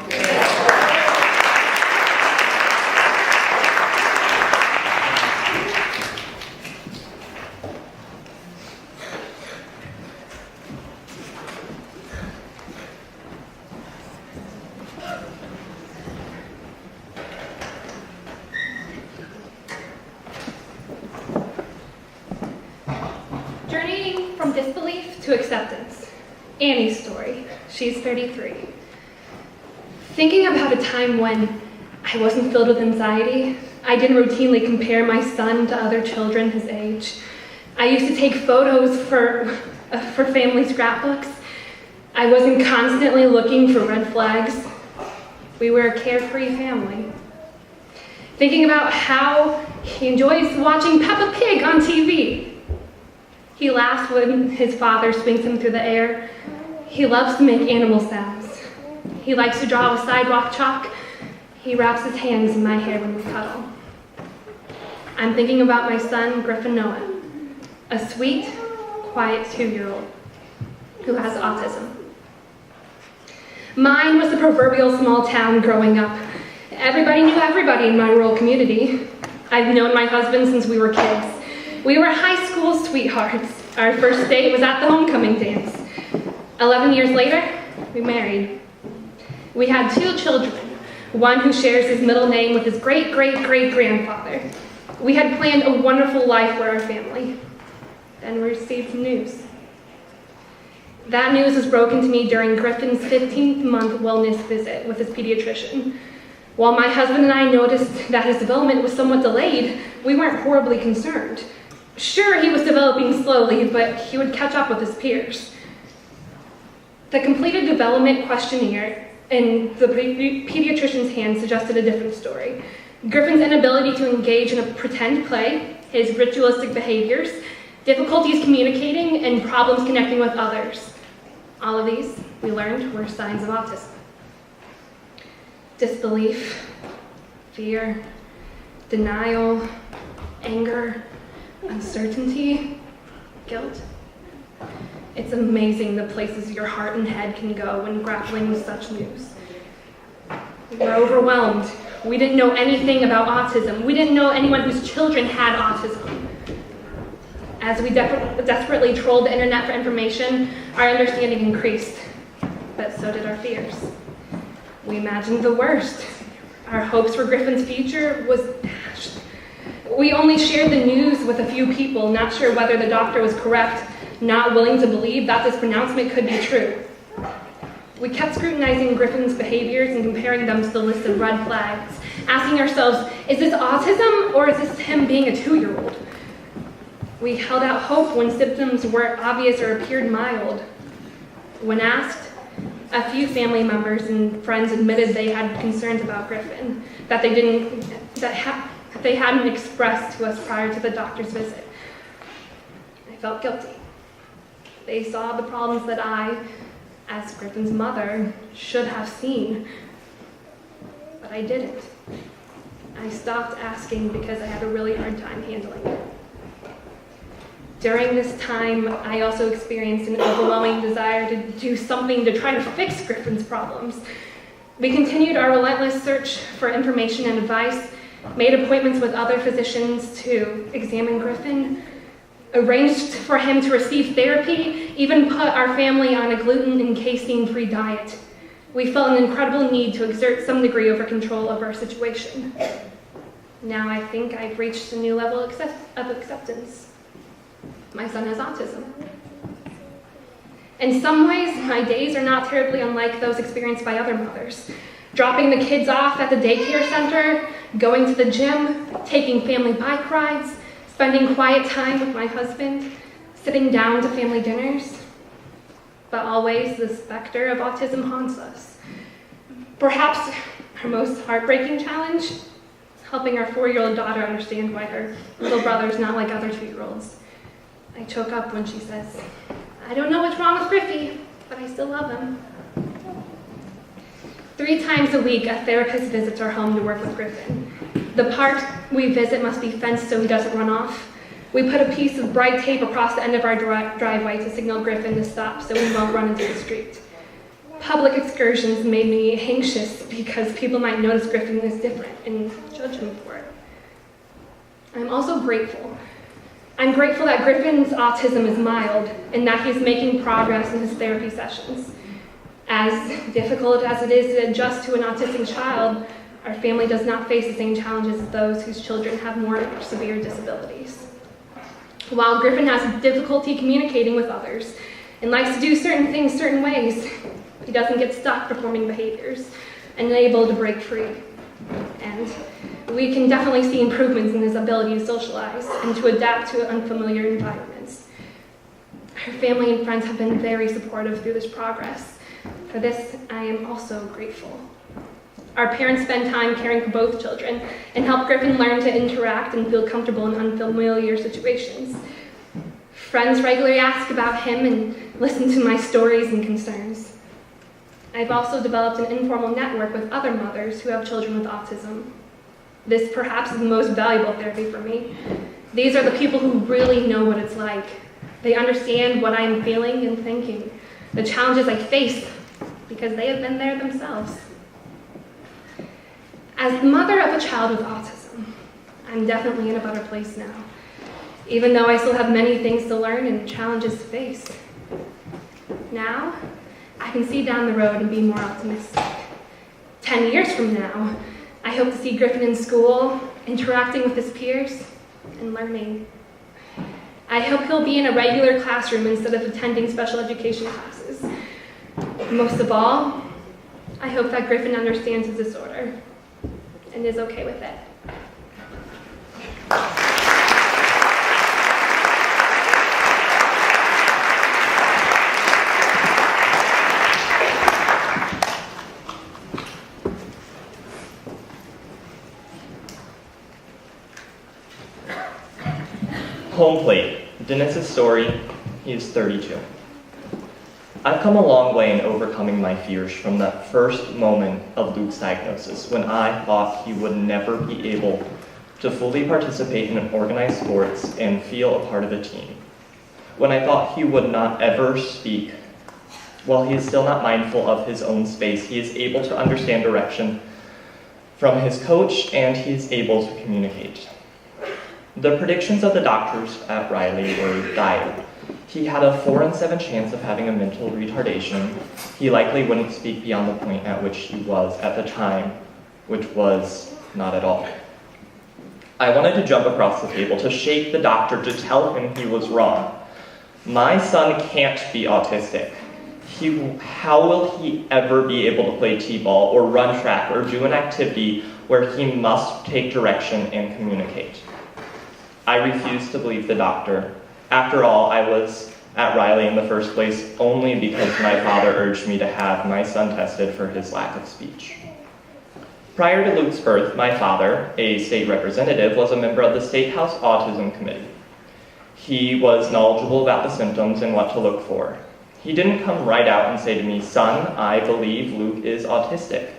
From disbelief to acceptance. Annie's story. She's 33. Thinking about a time when I wasn't filled with anxiety, I didn't routinely compare my son to other children his age. I used to take photos for family scrapbooks. I wasn't constantly looking for red flags. We were a carefree family. Thinking about how he enjoys watching Peppa Pig on TV. He laughs when his father swings him through the air. He loves to make animal sounds. He likes to draw with sidewalk chalk. He wraps his hands in my hair when we cuddle. I'm thinking about my son, Griffin Noah, a sweet, quiet 2-year-old who has autism. Mine was the proverbial small town growing up. Everybody knew everybody in my rural community. I've known my husband since we were kids. We were high school sweethearts. Our first date was at the homecoming dance. 11 years later, we married. We had 2 children, one who shares his middle name with his great-great-great-grandfather. We had planned a wonderful life for our family. Then we received news. That news was broken to me during Griffin's 15th-month wellness visit with his pediatrician. While my husband and I noticed that his development was somewhat delayed, we weren't horribly concerned. Sure, he was developing slowly, but he would catch up with his peers. The completed development questionnaire in the pediatrician's hand suggested a different story. Griffin's inability to engage in a pretend play, his ritualistic behaviors, difficulties communicating, and problems connecting with others. All of these, we learned, were signs of autism. Disbelief, fear, denial, anger, uncertainty, guilt. It's amazing the places your heart and head can go when grappling with such news. We were overwhelmed. We didn't know anything about autism. We didn't know anyone whose children had autism. As we desperately trolled the internet for information, our understanding increased, but so did our fears. We imagined the worst. Our hopes for Griffin's future was dashed. We only shared the news with a few people, not sure whether the doctor was correct, not willing to believe that this pronouncement could be true. We kept scrutinizing Griffin's behaviors and comparing them to the list of red flags, asking ourselves, is this autism or is this him being a 2-year-old? We held out hope when symptoms weren't obvious or appeared mild. When asked, a few family members and friends admitted they had concerns about Griffin that they hadn't expressed to us prior to the doctor's visit. I felt guilty. They saw the problems that I, as Griffin's mother, should have seen, but I didn't. I stopped asking because I had a really hard time handling it. During this time, I also experienced an overwhelming desire to do something to try to fix Griffin's problems. We continued our relentless search for information and advice, made appointments with other physicians to examine Griffin, arranged for him to receive therapy, even put our family on a gluten and casein-free diet. We felt an incredible need to exert some degree of control over our situation. Now I think I've reached a new level of acceptance. My son has autism. In some ways, my days are not terribly unlike those experienced by other mothers. Dropping the kids off at the daycare center, going to the gym, taking family bike rides, spending quiet time with my husband, sitting down to family dinners. But always the specter of autism haunts us. Perhaps our most heartbreaking challenge is helping our 4-year-old daughter understand why her little brother is not like other 2-year-olds. I choke up when she says, I don't know what's wrong with Griffy, but I still love him. 3 times a week, a therapist visits our home to work with Griffin. The part we visit must be fenced so he doesn't run off. We put a piece of bright tape across the end of our driveway to signal Griffin to stop so we won't run into the street. Public excursions made me anxious because people might notice Griffin is different and judge him for it. I'm also grateful. I'm grateful that Griffin's autism is mild and that he's making progress in his therapy sessions. As difficult as it is to adjust to an autistic child, our family does not face the same challenges as those whose children have more severe disabilities. While Griffin has difficulty communicating with others and likes to do certain things certain ways, he doesn't get stuck performing behaviors and able to break free. And we can definitely see improvements in his ability to socialize and to adapt to unfamiliar environments. Her family and friends have been very supportive through this progress. For this, I am also grateful. Our parents spend time caring for both children and help Griffin learn to interact and feel comfortable in unfamiliar situations. Friends regularly ask about him and listen to my stories and concerns. I've also developed an informal network with other mothers who have children with autism. This perhaps is the most valuable therapy for me. These are the people who really know what it's like. They understand what I'm feeling and thinking, the challenges I face, because they have been there themselves. As the mother of a child with autism, I'm definitely in a better place now, even though I still have many things to learn and challenges to face. Now, I can see down the road and be more optimistic. 10 years from now, I hope to see Griffin in school, interacting with his peers, and learning. I hope he'll be in a regular classroom instead of attending special education classes. Most of all, I hope that Griffin understands his disorder and is okay with it. Home plate. Dennis's story. He is 32. I've come a long way in overcoming my fears from that first moment of Luke's diagnosis, when I thought he would never be able to fully participate in organized sports and feel a part of a team. When I thought he would not ever speak. While he is still not mindful of his own space, he is able to understand direction from his coach, and he is able to communicate. The predictions of the doctors at Riley were dire. He had a 4 in 7 chance of having a mental retardation. He likely wouldn't speak beyond the point at which he was at the time, which was not at all. I wanted to jump across the table to shake the doctor, to tell him he was wrong. My son can't be autistic. How will he ever be able to play t-ball or run track or do an activity where he must take direction and communicate? I refused to believe the doctor. After all, I was at Riley in the first place only because my father urged me to have my son tested for his lack of speech. Prior to Luke's birth, my father, a state representative, was a member of the State House Autism Committee. He was knowledgeable about the symptoms and what to look for. He didn't come right out and say to me, "Son, I believe Luke is autistic."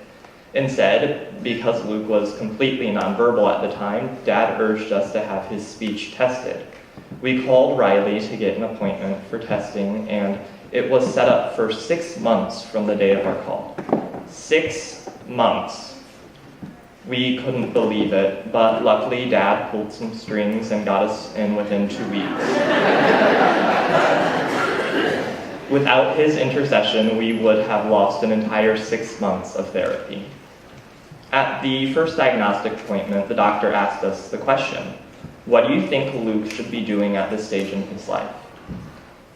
Instead, because Luke was completely nonverbal at the time, Dad urged us to have his speech tested. We called Riley to get an appointment for testing, and it was set up for 6 months from the day of our call. 6 months. We couldn't believe it, but luckily Dad pulled some strings and got us in within 2 weeks. Without his intercession, we would have lost an entire 6 months of therapy. At the first diagnostic appointment, the doctor asked us the question, "What do you think Luke should be doing at this stage in his life?"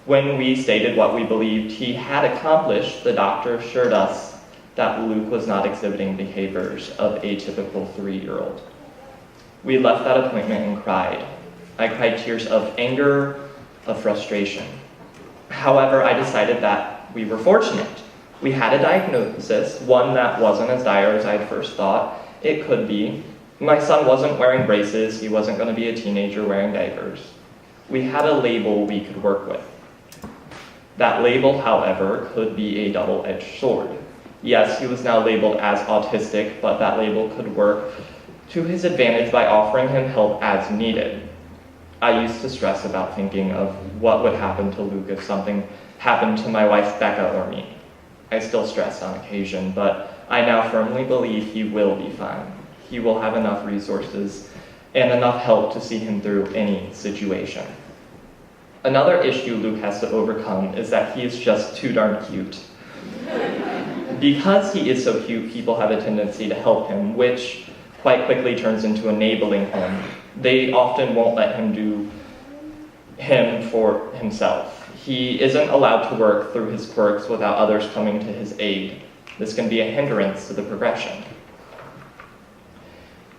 When we stated what we believed he had accomplished, the doctor assured us that Luke was not exhibiting behaviors of a typical 3-year-old. We left that appointment and cried. I cried tears of anger, of frustration. However, I decided that we were fortunate. We had a diagnosis, one that wasn't as dire as I had first thought it could be. My son wasn't wearing braces, he wasn't going to be a teenager wearing diapers. We had a label we could work with. That label, however, could be a double-edged sword. Yes, he was now labeled as autistic, but that label could work to his advantage by offering him help as needed. I used to stress about thinking of what would happen to Luke if something happened to my wife Becca or me. I still stress on occasion, but I now firmly believe he will be fine. He will have enough resources and enough help to see him through any situation. Another issue Luke has to overcome is that he is just too darn cute. Because he is so cute, people have a tendency to help him, which quite quickly turns into enabling him. They often won't let him do him for himself. He isn't allowed to work through his quirks without others coming to his aid. This can be a hindrance to the progression.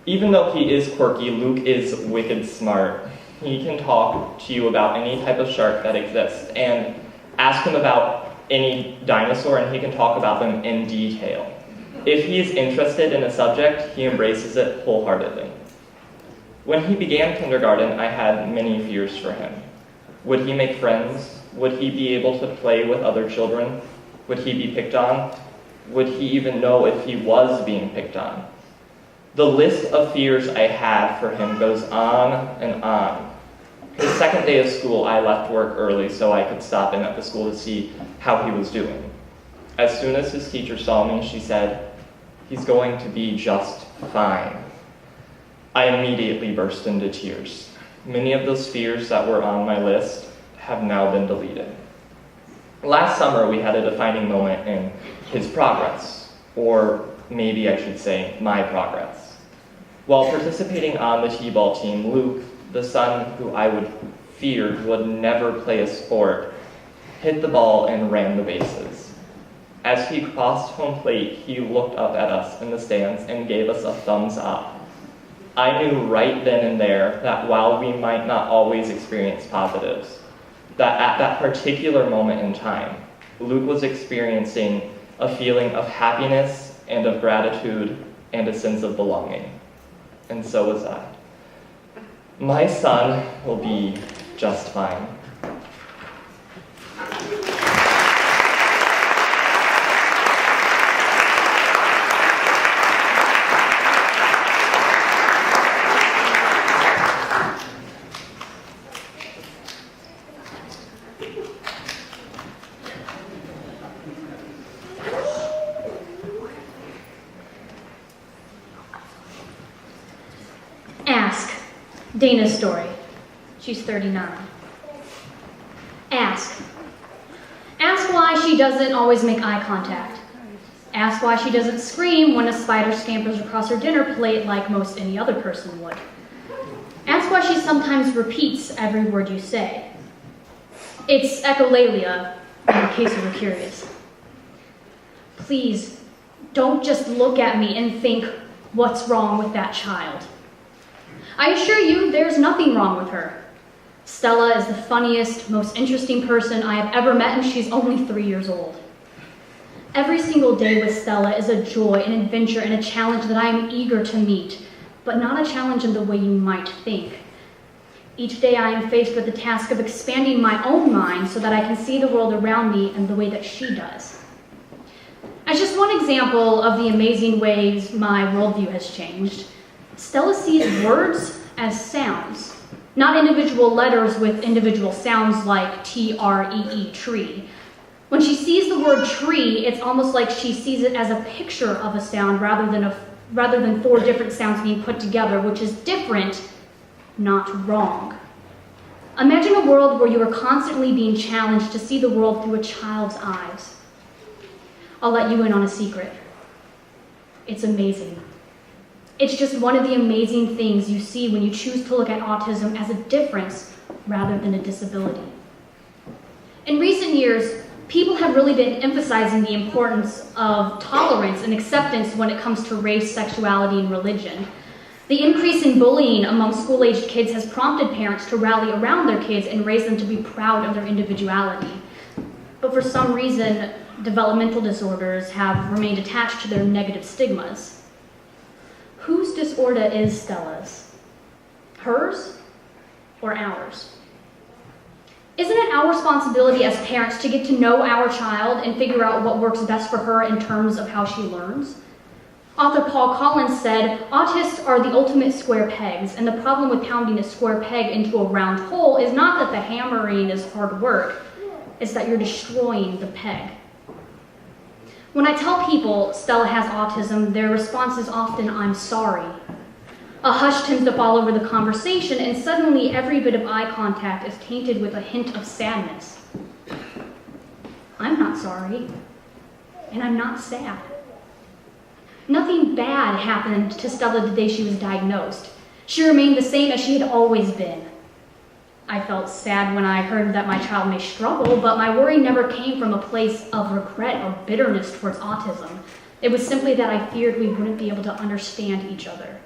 Even though he is quirky, Luke is wicked smart. He can talk to you about any type of shark that exists, and ask him about any dinosaur and he can talk about them in detail. If he is interested in a subject, he embraces it wholeheartedly. When he began kindergarten, I had many fears for him. Would he make friends? Would he be able to play with other children? Would he be picked on? Would he even know if he was being picked on? The list of fears I had for him goes on and on. His second day of school, I left work early so I could stop in at the school to see how he was doing. As soon as his teacher saw me, she said, "He's going to be just fine." I immediately burst into tears. Many of those fears that were on my list have now been deleted. Last summer, we had a defining moment in his progress, or maybe I should say my progress. While participating on the t-ball team, Luke, the son who I feared would never play a sport, hit the ball and ran the bases. As he crossed home plate, he looked up at us in the stands and gave us a thumbs up. I knew right then and there that while we might not always experience positives, that at that particular moment in time, Luke was experiencing a feeling of happiness and of gratitude and a sense of belonging. And so was I. My son will be just fine. Ask Dana's story. She's 39. Ask why she doesn't always make eye contact. Ask why she doesn't scream when a spider scampers across her dinner plate like most any other person would. Ask why she sometimes repeats every word you say. It's echolalia, in case you were curious. Please, don't just look at me and think, what's wrong with that child? I assure you, there's nothing wrong with her. Stella is the funniest, most interesting person I have ever met, and she's only 3 years old. Every single day with Stella is a joy, an adventure, and a challenge that I am eager to meet, but not a challenge in the way you might think. Each day I am faced with the task of expanding my own mind so that I can see the world around me in the way that she does. As just one example of the amazing ways my worldview has changed, Stella sees words as sounds, not individual letters with individual sounds like T-R-E-E, tree. When she sees the word tree, it's almost like she sees it as a picture of a sound rather than 4 different sounds being put together, which is different, not wrong. Imagine a world where you are constantly being challenged to see the world through a child's eyes. I'll let you in on a secret. It's amazing. It's just one of the amazing things you see when you choose to look at autism as a difference rather than a disability. In recent years, people have really been emphasizing the importance of tolerance and acceptance when it comes to race, sexuality, and religion. The increase in bullying among school-aged kids has prompted parents to rally around their kids and raise them to be proud of their individuality. But for some reason, developmental disorders have remained attached to their negative stigmas. Whose disorder is Stella's? Hers or ours? Isn't it our responsibility as parents to get to know our child and figure out what works best for her in terms of how she learns? Author Paul Collins said, "Autists are the ultimate square pegs, and the problem with pounding a square peg into a round hole is not that the hammering is hard work, it's that you're destroying the peg." When I tell people Stella has autism, their response is often, "I'm sorry." A hush tends to fall over the conversation, and suddenly every bit of eye contact is tainted with a hint of sadness. I'm not sorry, and I'm not sad. Nothing bad happened to Stella the day she was diagnosed. She remained the same as she had always been. I felt sad when I heard that my child may struggle, but my worry never came from a place of regret or bitterness towards autism. It was simply that I feared we wouldn't be able to understand each other.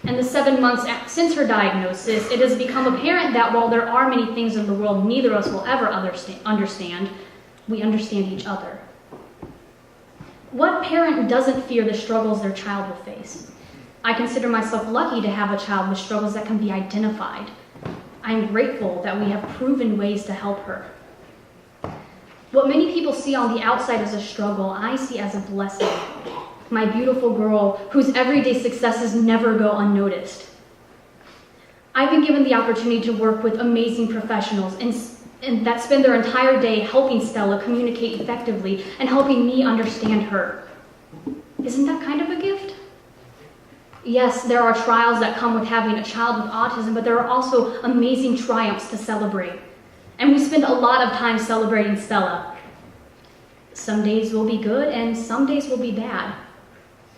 In the 7 months since her diagnosis, it has become apparent that while there are many things in the world neither of us will ever understand, we understand each other. What parent doesn't fear the struggles their child will face? I consider myself lucky to have a child with struggles that can be identified. I am grateful that we have proven ways to help her. What many people see on the outside as a struggle, I see as a blessing. My beautiful girl, whose everyday successes never go unnoticed. I've been given the opportunity to work with amazing professionals and that spend their entire day helping Stella communicate effectively and helping me understand her. Isn't that kind of a gift? Yes, there are trials that come with having a child with autism, but there are also amazing triumphs to celebrate. And we spend a lot of time celebrating Stella. Some days will be good and some days will be bad.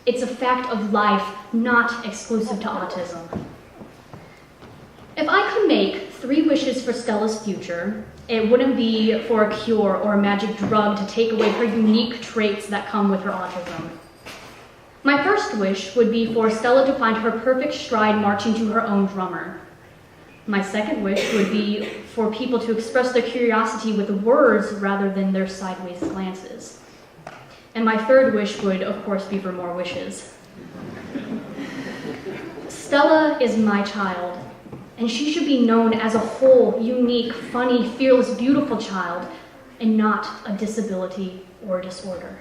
It's a fact of life, not exclusive to autism. If I could make 3 wishes for Stella's future, it wouldn't be for a cure or a magic drug to take away her unique traits that come with her autism. My first wish would be for Stella to find her perfect stride marching to her own drummer. My second wish would be for people to express their curiosity with words rather than their sideways glances. And my third wish would, of course, be for more wishes. Stella is my child, and she should be known as a whole, unique, funny, fearless, beautiful child, and not a disability or disorder.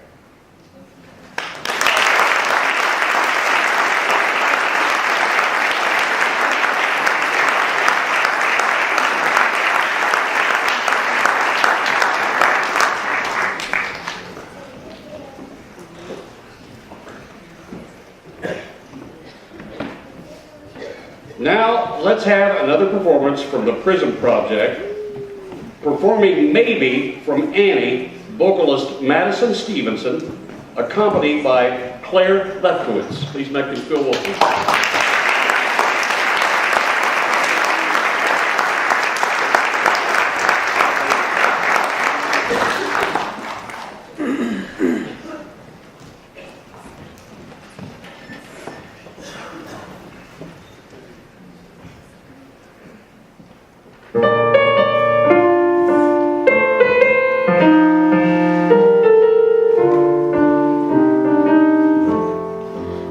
Now, let's have another performance from the Prism Project. Performing Maybe from Annie, vocalist Madison Stevenson, accompanied by Claire Lefkowitz. Please make them feel welcome.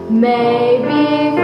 Maybe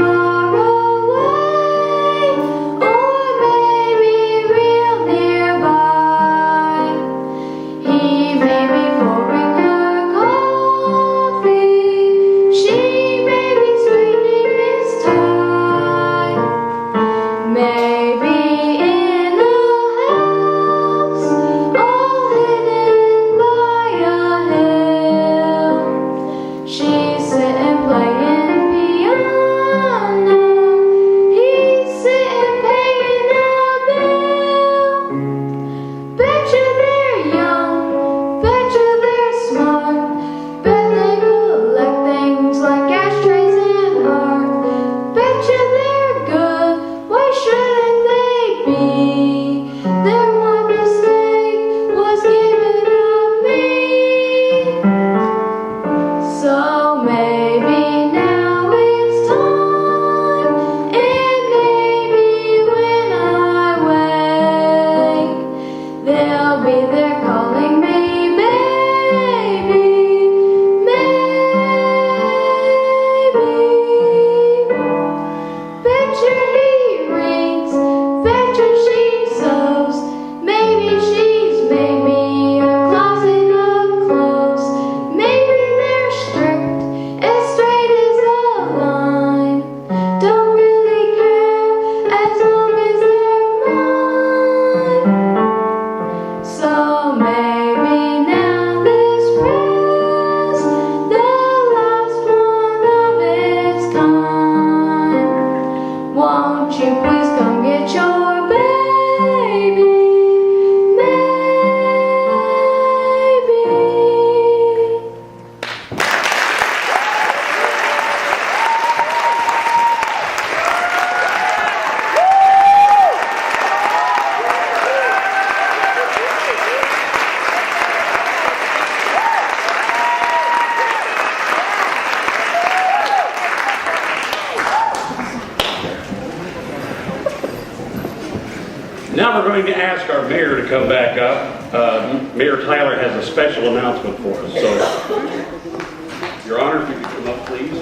ask our mayor to come back up. Mayor Tyler has a special announcement for us. So, Your Honor, if you could come up, please.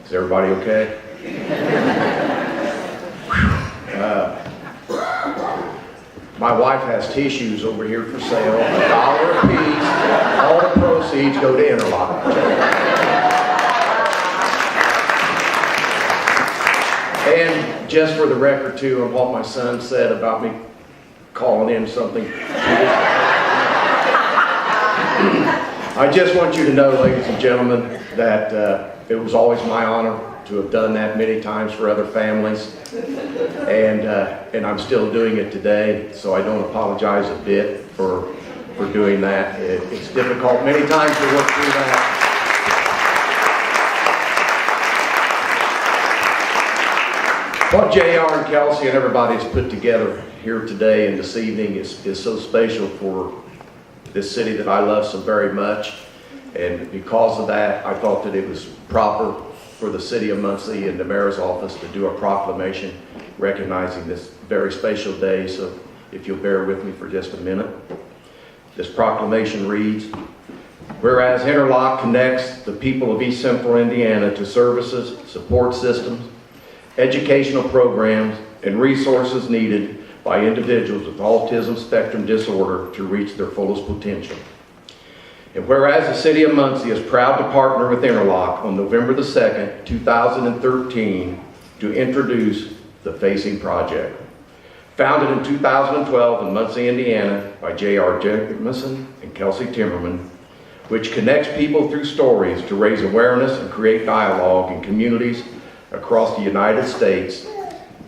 Is everybody okay? My wife has tissues over here for sale, $1 a piece. All the proceeds go to Interlock. And just for the record too, and what my son said about me calling in something. I just want you to know, ladies and gentlemen, that it was always my honor to have done that many times for other families, and I'm still doing it today, so I don't apologize a bit for doing that. It's difficult many times to work through that. What JR and Kelsey and everybody's put together here today and this evening is so special for this city that I love so very much. And because of that, I thought that it was proper for the city of Muncie and the mayor's office to do a proclamation recognizing this very special day. So if you'll bear with me for just a minute. This proclamation reads, whereas Interlock connects the people of East Central Indiana to services, support systems, educational programs, and resources needed by individuals with autism spectrum disorder to reach their fullest potential. And whereas the city of Muncie is proud to partner with Interlock on November the 2nd, 2013 to introduce the Prism Project. Founded in 2012 in Muncie, Indiana by J.R. Jacobson and Kelsey Timmerman, which connects people through stories to raise awareness and create dialogue in communities across the United States,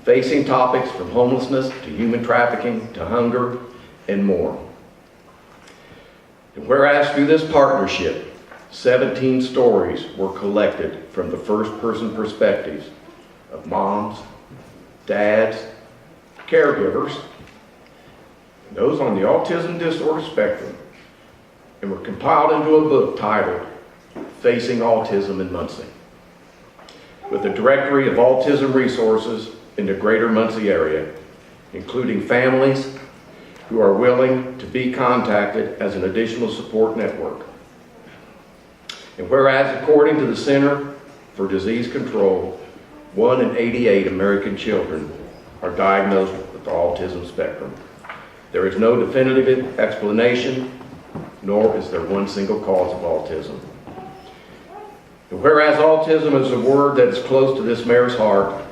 facing topics from homelessness to human trafficking to hunger and more. And whereas through this partnership, 17 stories were collected from the first-person perspectives of moms, dads, caregivers, and those on the autism disorder spectrum, and were compiled into a book titled Facing Autism in Muncie, with a directory of autism resources in the greater Muncie area, including families who are willing to be contacted as an additional support network. And whereas according to the Center for Disease Control, 1 in 88 American children are diagnosed with the autism spectrum. There is no definitive explanation, nor is there one single cause of autism. And whereas autism is a word that is close to this mayor's heart,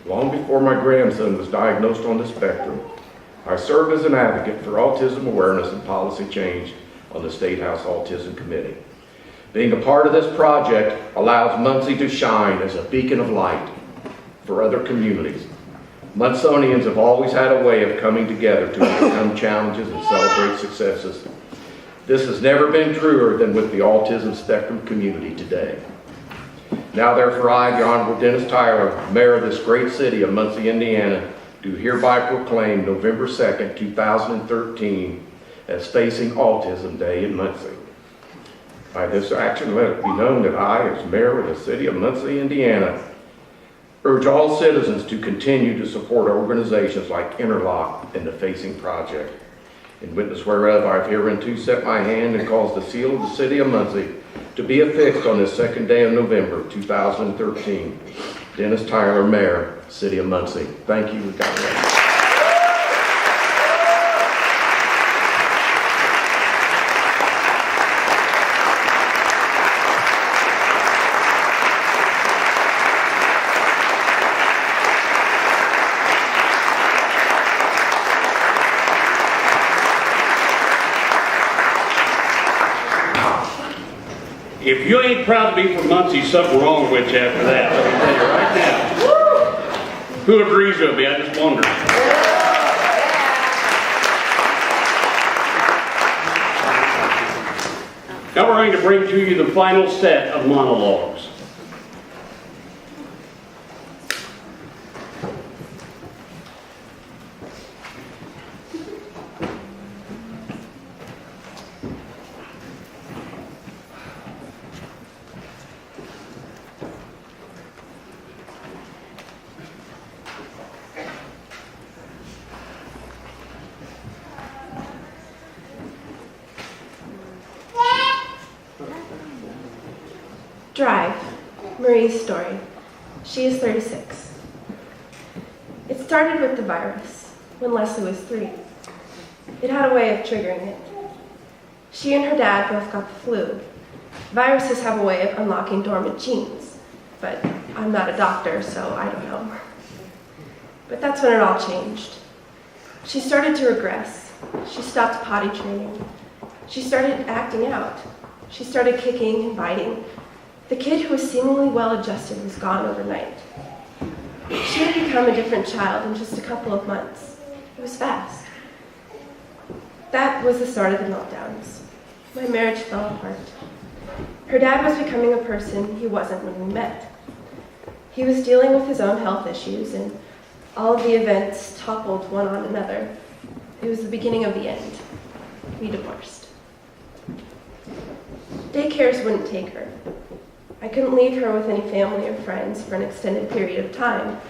long before my grandson was diagnosed on the spectrum, I served as an advocate for autism awareness and policy change on the State House Autism Committee. Being a part of this project allows Muncie to shine as a beacon of light for other communities. Munsonians have always had a way of coming together to overcome challenges and celebrate successes. This has never been truer than with the autism spectrum community today. Now therefore I, the Honorable Dennis Tyler, Mayor of this great city of Muncie, Indiana, do hereby proclaim November 2nd, 2013 as Facing Autism Day in Muncie. By this action, let it be known that I, as Mayor of the city of Muncie, Indiana, urge all citizens to continue to support organizations like Interlock and the Facing Project. In witness whereof, I have hereunto set my hand and caused the seal of the city of Muncie to be affixed on this 2nd day of November 2013. Dennis Tyler, Mayor, City of Muncie. Thank you. God bless. If you ain't proud to be from Muncie, something wrong with you after that. Let me tell you right now. Who agrees with me? I just wonder. Now we're going to bring to you the final set of monologues. Drive, Marie's story. She is 36. It started with the virus, when Leslie was 3. It had a way of triggering it. She and her dad both got the flu. Viruses have a way of unlocking dormant genes, but I'm not a doctor, so I don't know. But that's when it all changed. She started to regress. She stopped potty training. She started acting out. She started kicking and biting. The kid who was seemingly well-adjusted was gone overnight. She had become a different child in just a couple of months. It was fast. That was the start of the meltdowns. My marriage fell apart. Her dad was becoming a person he wasn't when we met. He was dealing with his own health issues, and all of the events toppled one on another. It was the beginning of the end. We divorced. Daycares wouldn't take her. I couldn't leave her with any family or friends for an extended period of time.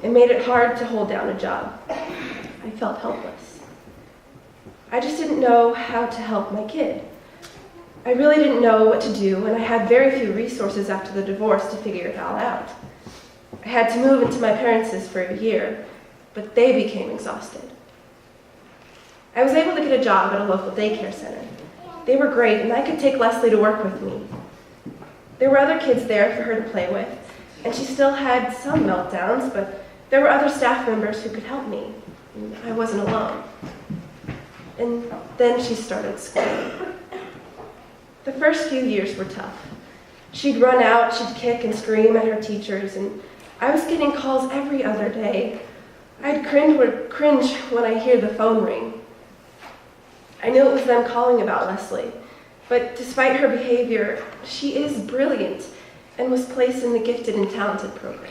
It made it hard to hold down a job. I felt helpless. I just didn't know how to help my kid. I really didn't know what to do, and I had very few resources after the divorce to figure it all out. I had to move into my parents' for a year, but they became exhausted. I was able to get a job at a local daycare center. They were great, and I could take Leslie to work with me. There were other kids there for her to play with, and she still had some meltdowns, but there were other staff members who could help me. And I wasn't alone. And then she started school. The first few years were tough. She'd run out, she'd kick and scream at her teachers, and I was getting calls every other day. I'd cringe when I hear the phone ring. I knew it was them calling about Leslie, but despite her behavior, she is brilliant and was placed in the Gifted and Talented program.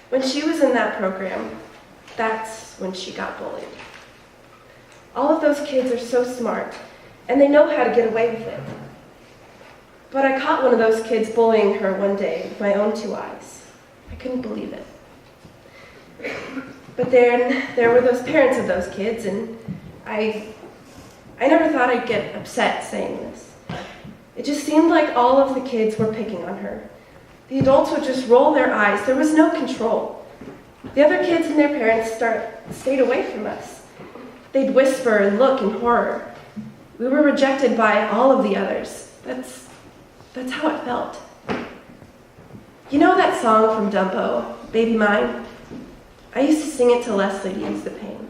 When she was in that program, that's when she got bullied. All of those kids are so smart, and they know how to get away with it. But I caught one of those kids bullying her one day with my own 2 eyes. I couldn't believe it. But then there were those parents of those kids, and I never thought I'd get upset saying this. It just seemed like all of the kids were picking on her. The adults would just roll their eyes. There was no control. The other kids and their parents stayed away from us. They'd whisper and look in horror. We were rejected by all of the others. That's how it felt. You know that song from Dumbo, Baby Mine? I used to sing it to Leslie to ease the pain.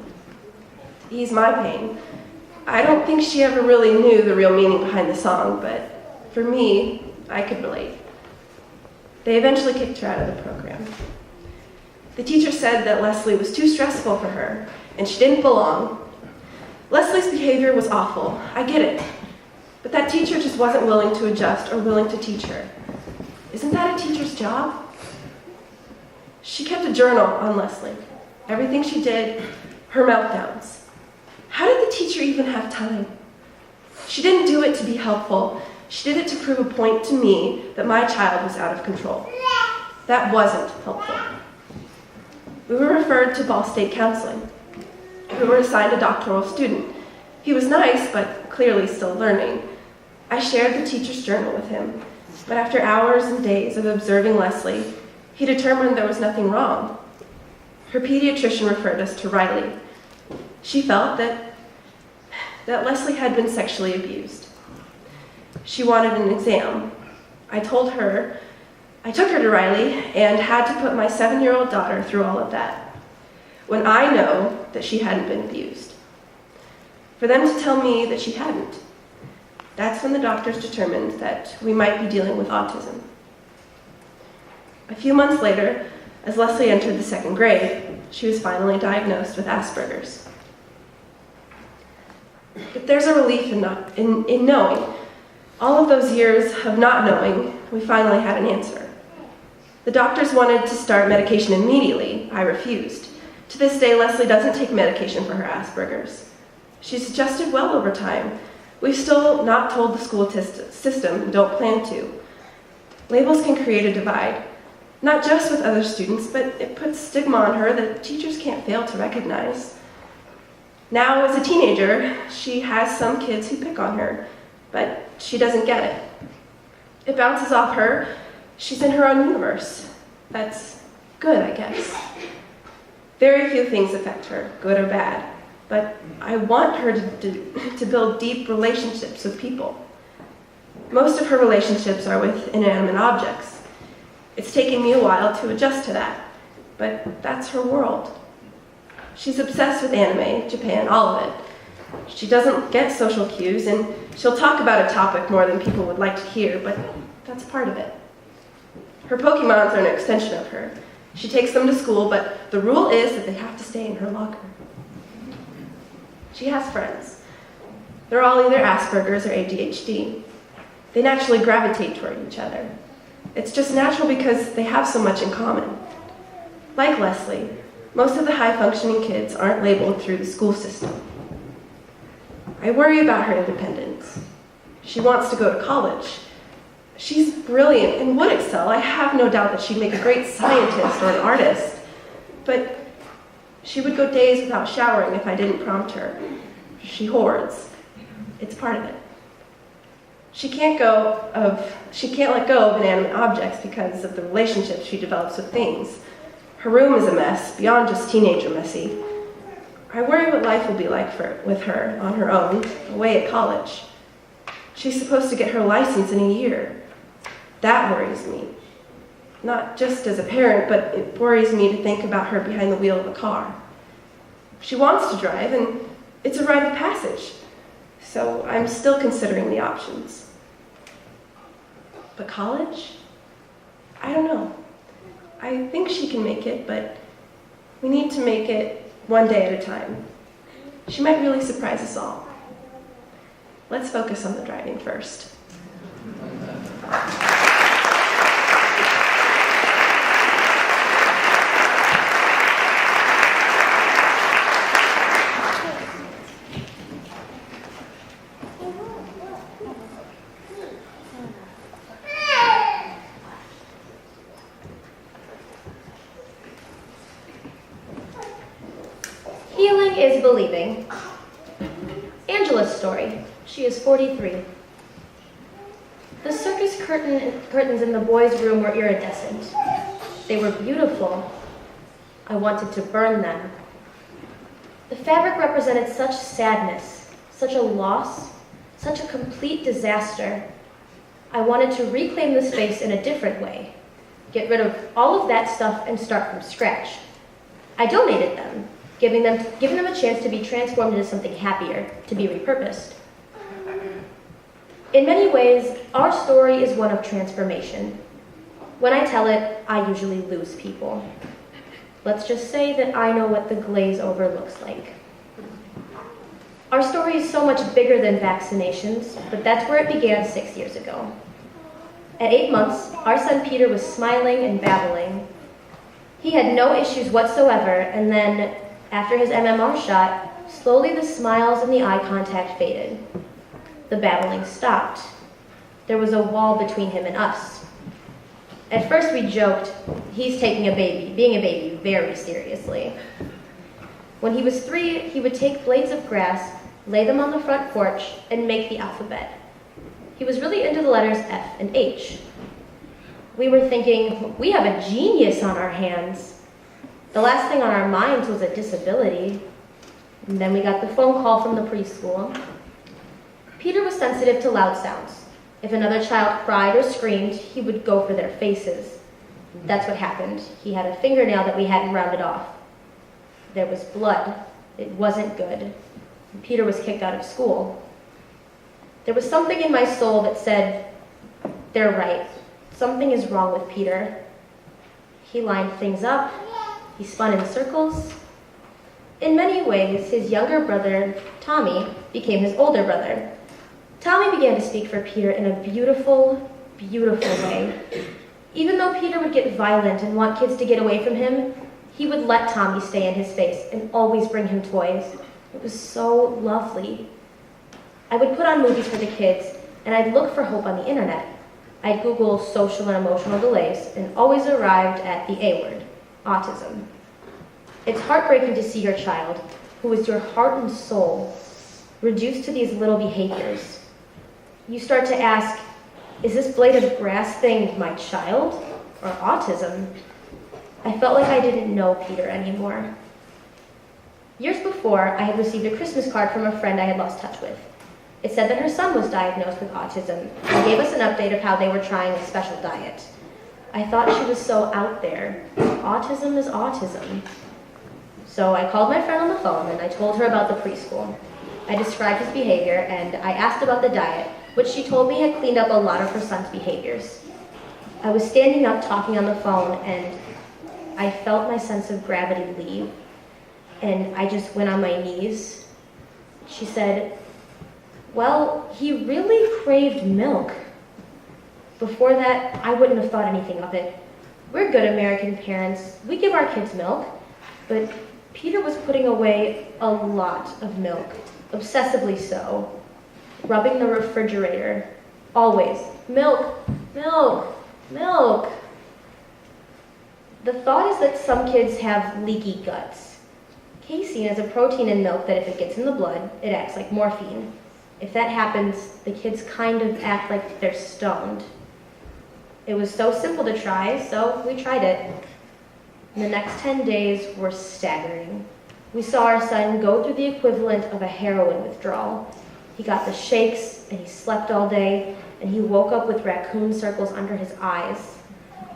Ease my pain. I don't think she ever really knew the real meaning behind the song, but for me, I could relate. They eventually kicked her out of the program. The teacher said that Leslie was too stressful for her, and she didn't belong. Leslie's behavior was awful, I get it. But that teacher just wasn't willing to adjust or willing to teach her. Isn't that a teacher's job? She kept a journal on Leslie. Everything she did, her meltdowns. How did the teacher even have time? She didn't do it to be helpful. She did it to prove a point to me that my child was out of control. That wasn't helpful. We were referred to Ball State Counseling. We were assigned a doctoral student. He was nice, but clearly still learning. I shared the teacher's journal with him, but after hours and days of observing Leslie, he determined there was nothing wrong. Her pediatrician referred us to Riley. She felt that Leslie had been sexually abused. She wanted an exam. I took her to Riley and had to put my 7-year-old daughter through all of that, when I know that she hadn't been abused. For them to tell me that she hadn't, that's when the doctors determined that we might be dealing with autism. A few months later, as Leslie entered the 2nd grade, she was finally diagnosed with Asperger's. But there's a relief in knowing. All of those years of not knowing, we finally had an answer. The doctors wanted to start medication immediately. I refused. To this day, Leslie doesn't take medication for her Asperger's. She's adjusted well over time. We've still not told the school system and don't plan to. Labels can create a divide, not just with other students, but it puts stigma on her that teachers can't fail to recognize. Now, as a teenager, she has some kids who pick on her, but she doesn't get it. It bounces off her. She's in her own universe. That's good, I guess. Very few things affect her, good or bad. But I want her to build deep relationships with people. Most of her relationships are with inanimate objects. It's taken me a while to adjust to that, but that's her world. She's obsessed with anime, Japan, all of it. She doesn't get social cues, and she'll talk about a topic more than people would like to hear, but that's part of it. Her Pokemons are an extension of her. She takes them to school, but the rule is that they have to stay in her locker. She has friends. They're all either Asperger's or ADHD. They naturally gravitate toward each other. It's just natural because they have so much in common. Like Leslie, most of the high-functioning kids aren't labeled through the school system. I worry about her independence. She wants to go to college. She's brilliant and would excel. I have no doubt that she'd make a great scientist or an artist. But she would go days without showering if I didn't prompt her. She hoards. It's part of it. She can't let go of inanimate objects because of the relationships she develops with things. Her room is a mess, beyond just teenager messy. I worry what life will be like with her on her own, away at college. She's supposed to get her license in a year. That worries me. Not just as a parent, but it worries me to think about her behind the wheel of a car. She wants to drive, and it's a rite of passage. So I'm still considering the options. But college? I don't know. I think she can make it, but we need to make it one day at a time. She might really surprise us all. Let's focus on the driving first. Healing is believing. Angela's story. She is 43. The circus curtains in the boys' room were iridescent. They were beautiful. I wanted to burn them. The fabric represented such sadness, such a loss, such a complete disaster. I wanted to reclaim the space in a different way, get rid of all of that stuff and start from scratch. I donated them, giving them a chance to be transformed into something happier, to be repurposed. In many ways, our story is one of transformation. When I tell it, I usually lose people. Let's just say that I know what the glaze over looks like. Our story is so much bigger than vaccinations, but that's where it began 6 years ago. At 8 months, our son Peter was smiling and babbling. He had no issues whatsoever, and then, after his MMR shot, slowly the smiles and the eye contact faded. The babbling stopped. There was a wall between him and us. At first we joked, he's taking being a baby very seriously. When he was 3, he would take blades of grass, lay them on the front porch, and make the alphabet. He was really into the letters F and H. We were thinking, we have a genius on our hands. The last thing on our minds was a disability. And then we got the phone call from the preschool. Peter was sensitive to loud sounds. If another child cried or screamed, he would go for their faces. That's what happened. He had a fingernail that we hadn't rounded off. There was blood. It wasn't good. Peter was kicked out of school. There was something in my soul that said, they're right. Something is wrong with Peter. He lined things up. He spun in circles. In many ways, his younger brother, Tommy, became his older brother. Tommy began to speak for Peter in a beautiful, beautiful way. Even though Peter would get violent and want kids to get away from him, he would let Tommy stay in his space and always bring him toys. It was so lovely. I would put on movies for the kids, and I'd look for hope on the internet. I'd Google social and emotional delays, and always arrived at the A word, autism. It's heartbreaking to see your child, who is your heart and soul, reduced to these little behaviors. You start to ask, Is this blade of grass thing my child or autism? I felt like I didn't know Peter anymore. Years before, I had received a Christmas card from a friend I had lost touch with. It said that her son was diagnosed with autism and gave us an update of how they were trying a special diet. I thought she was so out there. Autism is autism. So I called my friend on the phone and I told her about the preschool. I described his behavior and I asked about the diet, which she told me had cleaned up a lot of her son's behaviors. I was standing up talking on the phone and I felt my sense of gravity leave, and I just went on my knees. She said, well, he really craved milk. Before that, I wouldn't have thought anything of it. We're good American parents. We give our kids milk, but Peter was putting away a lot of milk, obsessively so, rubbing the refrigerator, always, milk, milk, milk. The thought is that some kids have leaky guts. Casein is a protein in milk that if it gets in the blood, it acts like morphine. If that happens, the kids kind of act like they're stoned. It was so simple to try, so we tried it. And the next 10 days were staggering. We saw our son go through the equivalent of a heroin withdrawal. He got the shakes, and he slept all day, and he woke up with raccoon circles under his eyes.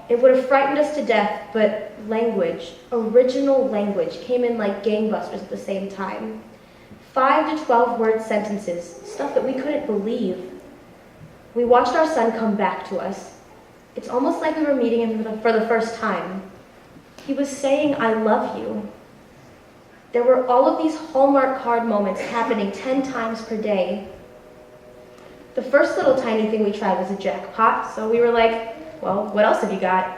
It would have frightened us to death, but language, original language, came in like gangbusters at the same time. 5 to 12 word sentences, stuff that we couldn't believe. We watched our son come back to us. It's almost like we were meeting him for the first time. He was saying, I love you. There were all of these Hallmark card moments happening 10 times per day. The first little tiny thing we tried was a jackpot, so we were like, well, what else have you got?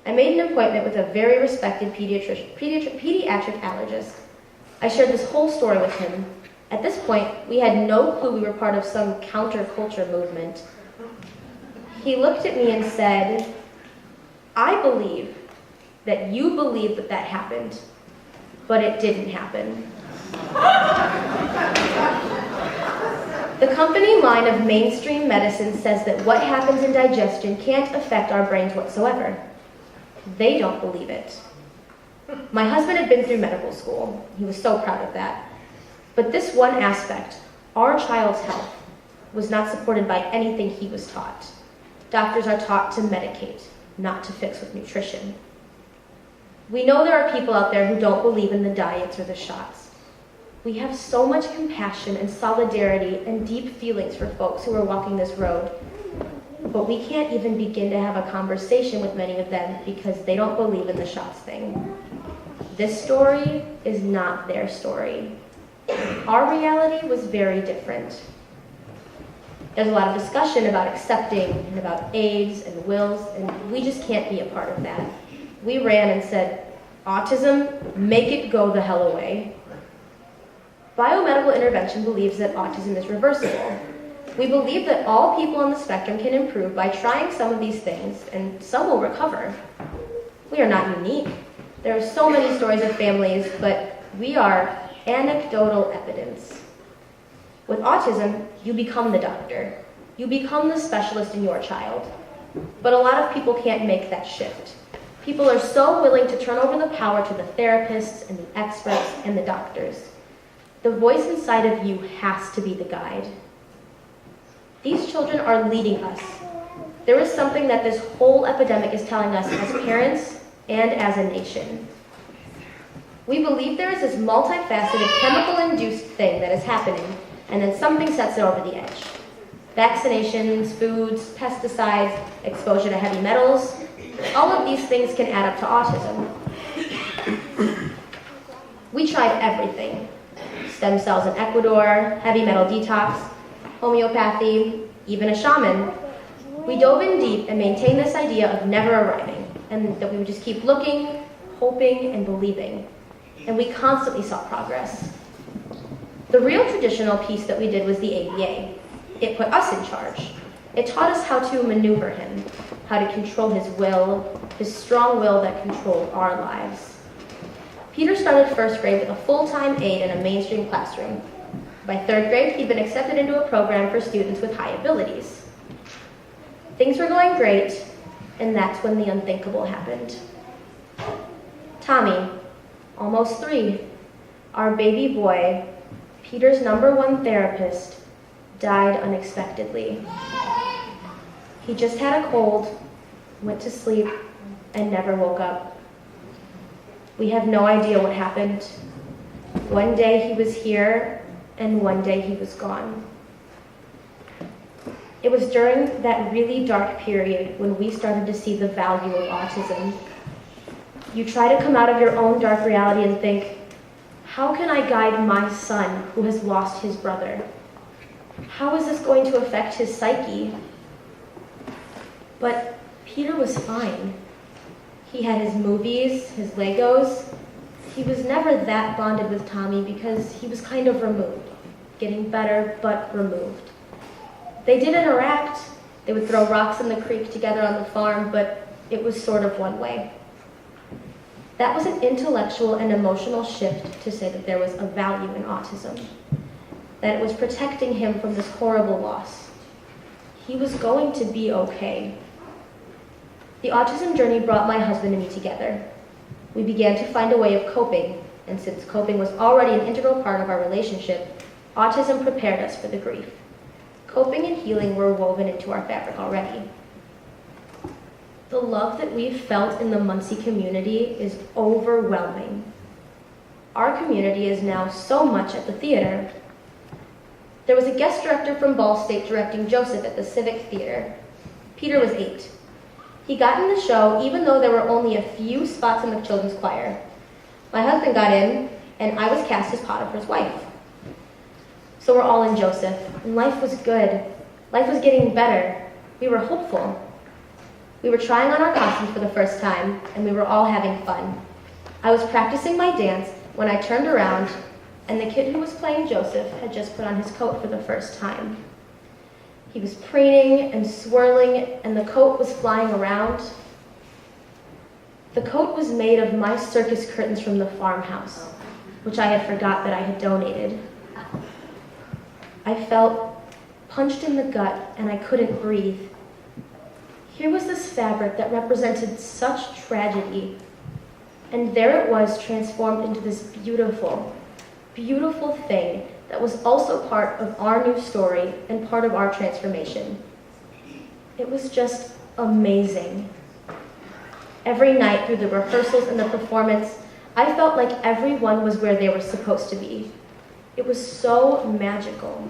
I made an appointment with a very respected pediatric allergist. I shared this whole story with him. At this point, we had no clue we were part of some counterculture movement. He looked at me and said, I believe that you believe that that happened, but it didn't happen. The company line of mainstream medicine says that what happens in digestion can't affect our brains whatsoever. They don't believe it. My husband had been through medical school. He was so proud of that. But this one aspect, our child's health, was not supported by anything he was taught. Doctors are taught to medicate, not to fix with nutrition. We know there are people out there who don't believe in the diets or the shots. We have so much compassion and solidarity and deep feelings for folks who are walking this road, but we can't even begin to have a conversation with many of them because they don't believe in the shots thing. This story is not their story. Our reality was very different. There's a lot of discussion about accepting and about aids and wills, and we just can't be a part of that. We ran and said, autism, make it go the hell away. Biomedical intervention believes that autism is reversible. We believe that all people on the spectrum can improve by trying some of these things, and some will recover. We are not unique. There are so many stories of families, but we are anecdotal evidence. With autism, you become the doctor. You become the specialist in your child. But a lot of people can't make that shift. People are so willing to turn over the power to the therapists and the experts and the doctors. The voice inside of you has to be the guide. These children are leading us. There is something that this whole epidemic is telling us as parents and as a nation. We believe there is this multifaceted chemical-induced thing that is happening, and then something sets it over the edge. Vaccinations, foods, pesticides, exposure to heavy metals, all of these things can add up to autism. We tried everything. Stem cells in Ecuador, heavy metal detox, homeopathy, even a shaman. We dove in deep and maintained this idea of never arriving, and that we would just keep looking, hoping, and believing. And we constantly saw progress. The real traditional piece that we did was the ABA. It put us in charge. It taught us how to maneuver him, how to control his will, his strong will that controlled our lives. Peter started first grade with a full-time aide in a mainstream classroom. By third grade, he'd been accepted into a program for students with high abilities. Things were going great, and that's when the unthinkable happened. Tommy, almost 3, our baby boy, Peter's #1 therapist, died unexpectedly. He just had a cold, went to sleep, and never woke up. We have no idea what happened. One day he was here, and one day he was gone. It was during that really dark period when we started to see the value of autism. You try to come out of your own dark reality and think, how can I guide my son who has lost his brother? How is this going to affect his psyche? But Peter was fine. He had his movies, his Legos. He was never that bonded with Tommy because he was kind of removed, getting better but removed. They did interact. They would throw rocks in the creek together on the farm, but it was sort of one way. That was an intellectual and emotional shift to say that there was a value in autism, that it was protecting him from this horrible loss. He was going to be okay. The autism journey brought my husband and me together. We began to find a way of coping, and since coping was already an integral part of our relationship, autism prepared us for the grief. Coping and healing were woven into our fabric already. The love that we've felt in the Muncie community is overwhelming. Our community is now so much at the theater. There was a guest director from Ball State directing Joseph at the Civic Theater. Peter was 8. He got in the show even though there were only a few spots in the children's choir. My husband got in, and I was cast as Potiphar's wife. So we're all in Joseph, and life was good. Life was getting better. We were hopeful. We were trying on our costumes for the first time, and we were all having fun. I was practicing my dance when I turned around, and the kid who was playing Joseph had just put on his coat for the first time. He was preening and swirling, and the coat was flying around. The coat was made of my circus curtains from the farmhouse, which I had forgot that I had donated. I felt punched in the gut, and I couldn't breathe. Here was this fabric that represented such tragedy, and there it was transformed into this beautiful, beautiful thing that was also part of our new story and part of our transformation. It was just amazing. Every night through the rehearsals and the performance, I felt like everyone was where they were supposed to be. It was so magical.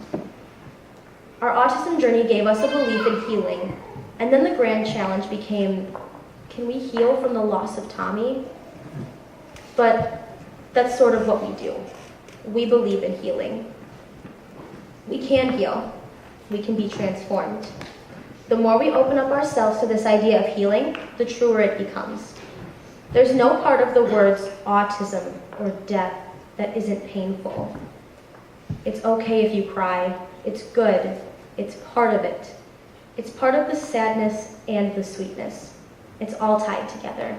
Our autism journey gave us a belief in healing, and then the grand challenge became, can we heal from the loss of Tommy? But that's sort of what we do. We believe in healing. We can heal. We can be transformed. The more we open up ourselves to this idea of healing, the truer it becomes. There's no part of the words autism or death that isn't painful. It's okay if you cry. It's good. It's part of it. It's part of the sadness and the sweetness. It's all tied together.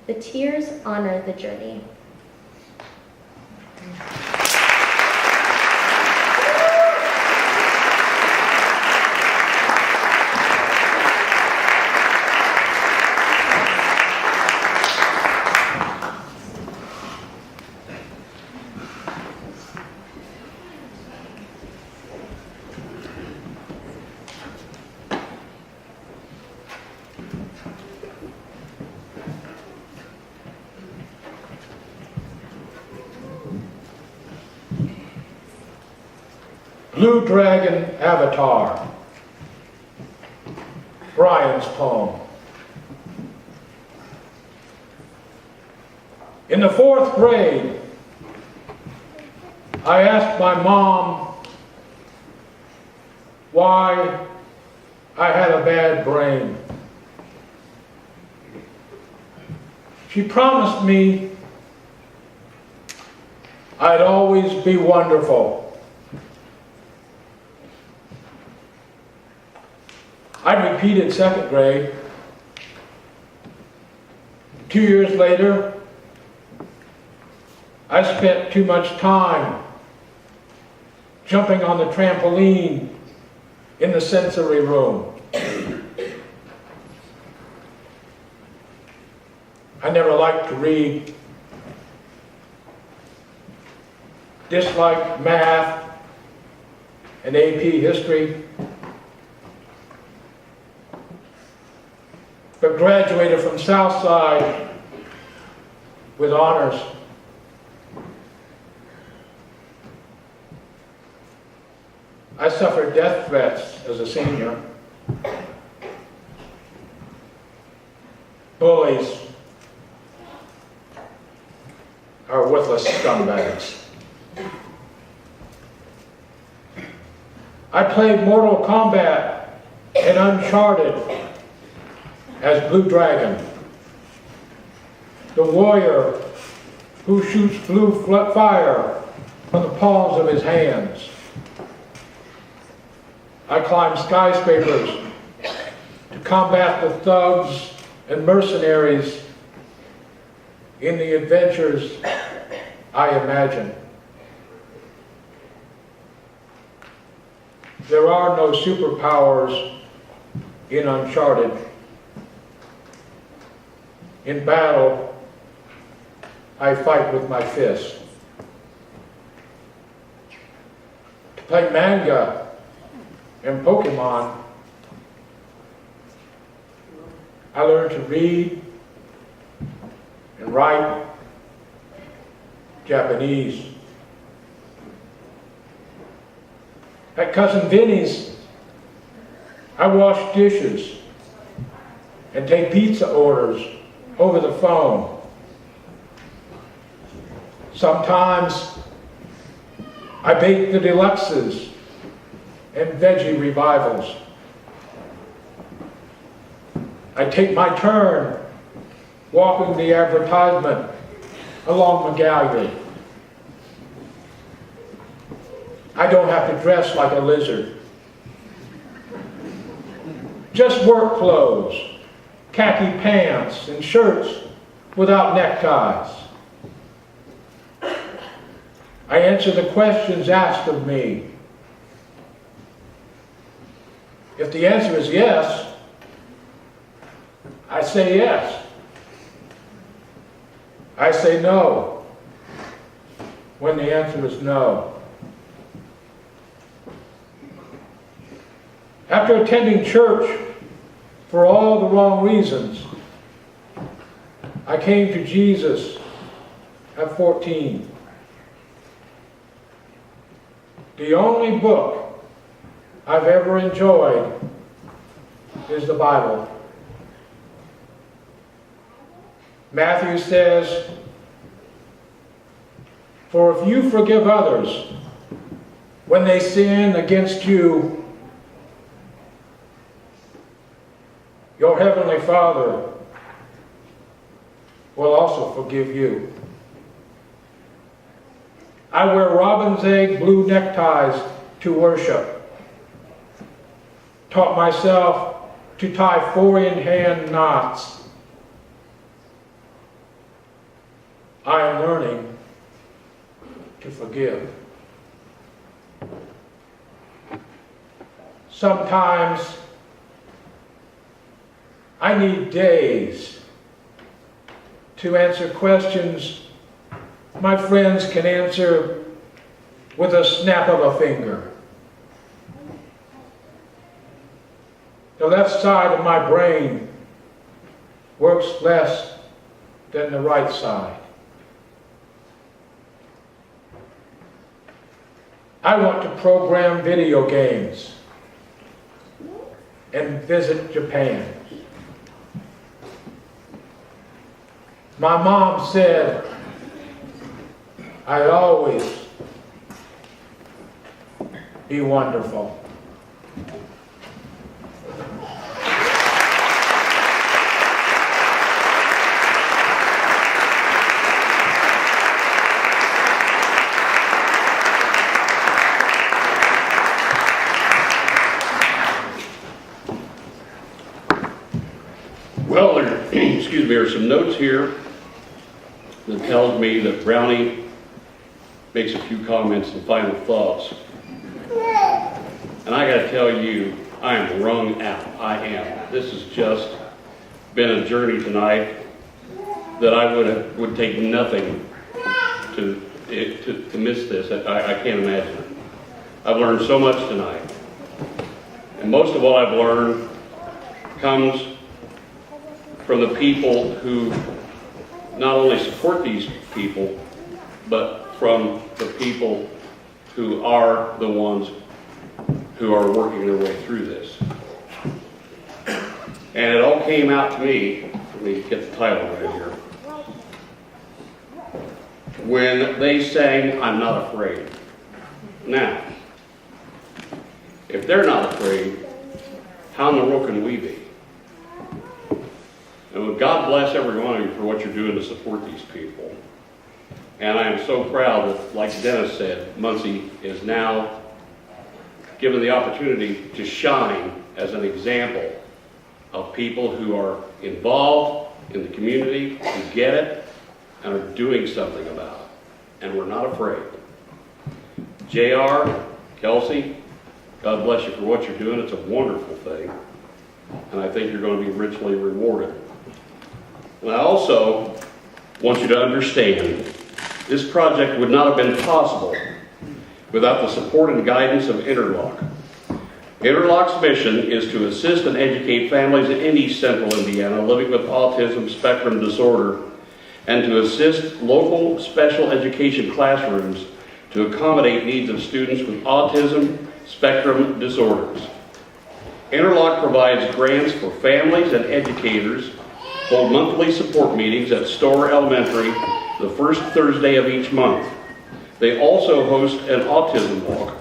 The tears honor the journey. Blue Dragon Avatar, Brian's poem. In the 4th grade, I asked my mom why I had a bad brain. She promised me I'd always be wonderful. I repeated 2nd grade. 2 years later, I spent too much time jumping on the trampoline in the sensory room. I never liked to read. Disliked math and AP history. But graduated from Southside with honors. I suffered death threats as a senior. Bullies are worthless scumbags. I played Mortal Kombat and Uncharted as Blue Dragon, the warrior who shoots blue fire from the palms of his hands. I climbed skyscrapers to combat the thugs and mercenaries in the adventures I imagine. There are no superpowers in Uncharted. In battle, I fight with my fists. To play manga and Pokemon, I learned to read and write Japanese. At Cousin Vinny's, I wash dishes and take pizza orders over the phone. Sometimes I bake the deluxes and veggie revivals. I take my turn walking the advertisement along McGalley. I don't have to dress like a lizard. Just work clothes, khaki pants, and shirts without neckties. I answer the questions asked of me. If the answer is yes, I say yes. I say no when the answer is no. After attending church for all the wrong reasons, I came to Jesus at 14. The only book I've ever enjoyed is the Bible. Matthew says, "For if you forgive others when they sin against you, your heavenly Father will also forgive you." I wear robin's egg blue neckties to worship. Taught myself to tie 4-in-hand knots. I am learning to forgive. Sometimes I need days to answer questions my friends can answer with a snap of a finger. The left side of my brain works less than the right side. I want to program video games and visit Japan. My mom said I'd always be wonderful. Well, excuse me, there are some notes here that tells me that Brownie makes a few comments and final thoughts. And I gotta tell you, I am wrung out. I am. This has just been a journey tonight. that I would take nothing to miss this. I can't imagine it. I've learned so much tonight. And most of what I've learned comes from the people who not only support these people, but from the people who are the ones who are working their way through this. And it all came out to me, let me get the title right here, when they sang, "I'm Not Afraid." Now, if they're not afraid, how in the world can we be? And God bless every one of you for what you're doing to support these people. And I am so proud that, like Dennis said, Muncie is now given the opportunity to shine as an example of people who are involved in the community, who get it, and are doing something about it. And we're not afraid. JR, Kelsey, God bless you for what you're doing. It's a wonderful thing. And I think you're going to be richly rewarded. And I also want you to understand this project would not have been possible without the support and guidance of Interlock. Interlock's mission is to assist and educate families in East Central Indiana living with autism spectrum disorder and to assist local special education classrooms to accommodate needs of students with autism spectrum disorders. Interlock provides grants for families and educators, hold monthly support meetings at Storer Elementary the first Thursday of each month. They also host an autism walk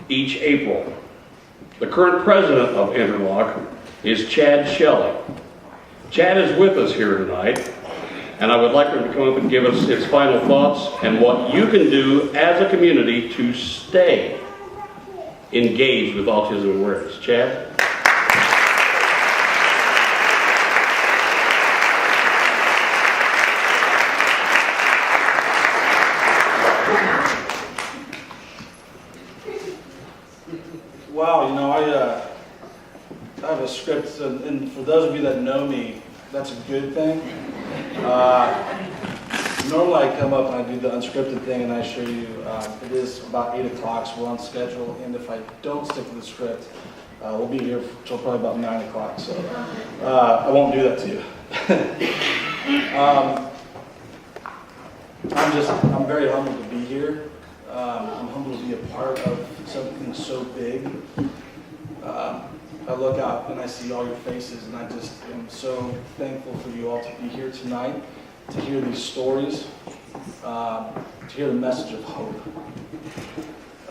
each April. The current president of Interlock is Chad Shelley. Chad is with us here tonight, and I would like him to come up and give us his final thoughts and what you can do as a community to stay engaged with autism awareness. Chad? Wow, you know, I have a script, and for those of you that know me, that's a good thing. Normally I come up and I do the unscripted thing and I show you, it is about 8 o'clock, so we're on schedule, and if I don't stick to the script, we'll be here till probably about 9 o'clock, so I won't do that to you. I'm very humbled to be here. I'm humbled to be a part of something so big. I look out and I see all your faces, and I just am so thankful for you all to be here tonight, to hear these stories, to hear the message of hope.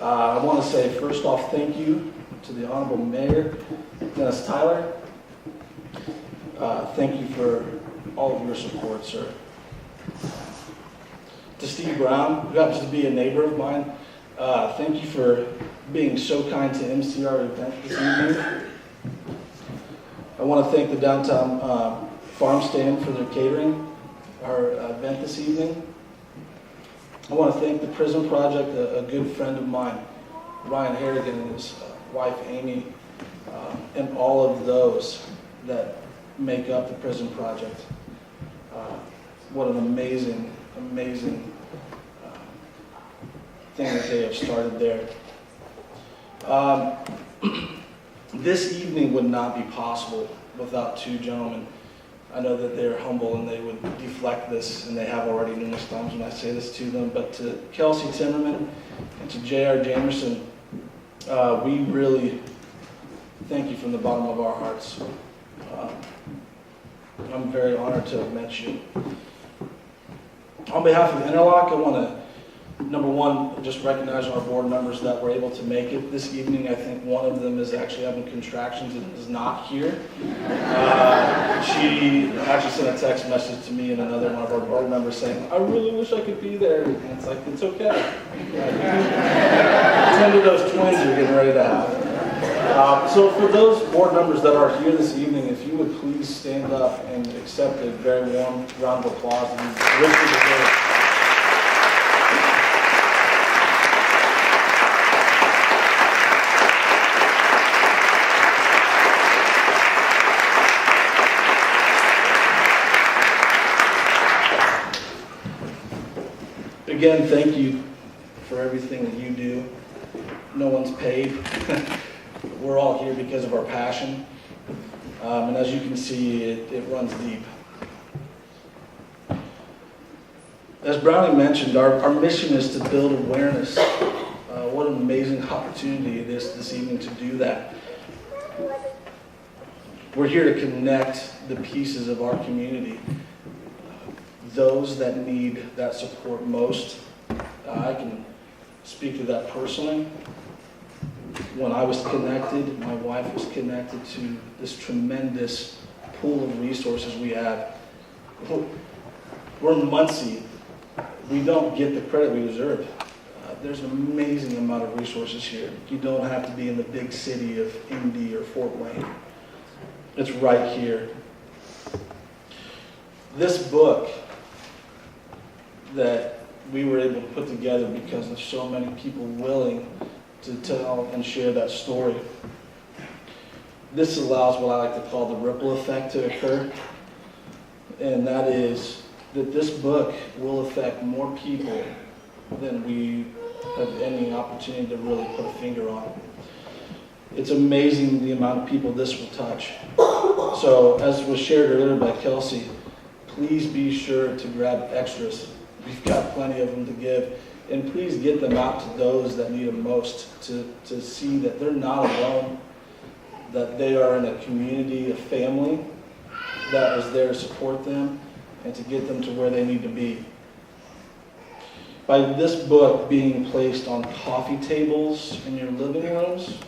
I want to say, first off, thank you to the Honorable Mayor, Dennis Tyler. Thank you for all of your support, sir. To Steve Brown, who happens to be a neighbor of mine, thank you for being so kind to MC our event this evening. I want to thank the Downtown Farm Stand for their catering our event this evening. I want to thank the Prism Project, a good friend of mine, Ryan Harrigan, and his wife Amy, and all of those that make up the Prism Project. What an amazing thing that they have started there. This evening would not be possible without two gentlemen. I know that they're humble and they would deflect this, and they have already numerous times when I say this to them, but to Kelsey Timmerman and to J.R. Jamerson, we really thank you from the bottom of our hearts. I'm very honored to have met you. On behalf of Interlock, I want to, number one, just recognize our board members that were able to make it this evening. I think one of them is actually having contractions and is not here. She actually sent a text message to me and another one of our board members saying, I really wish I could be there. And it's like, it's okay. Tend to those twins you're getting ready to have. So for those board members that are here this evening, if you would please stand up and accept a very warm round of applause. And richly deserved. Again, thank you for everything that you do. No one's paid. We're all here because of our passion. And as you can see, it runs deep. As Brownie mentioned, our mission is to build awareness. What an amazing opportunity it is this evening to do that. We're here to connect the pieces of our community, those that need that support most. I can speak to that personally. When I was connected, my wife was connected to this tremendous pool of resources we have. We're in Muncie. We don't get the credit we deserve. There's an amazing amount of resources here. You don't have to be in the big city of Indy or Fort Wayne. It's right here. This book that we were able to put together because there's so many people willing to tell and share that story. This allows what I like to call the ripple effect to occur. And that is that this book will affect more people than we have any opportunity to really put a finger on. It's amazing the amount of people this will touch. So, as was shared earlier by Kelsey, please be sure to grab extras. We've got plenty of them to give. And please get them out to those that need them most to see that they're not alone, that they are in a community, a family that is there to support them and to get them to where they need to be. By this book being placed on coffee tables in your living rooms,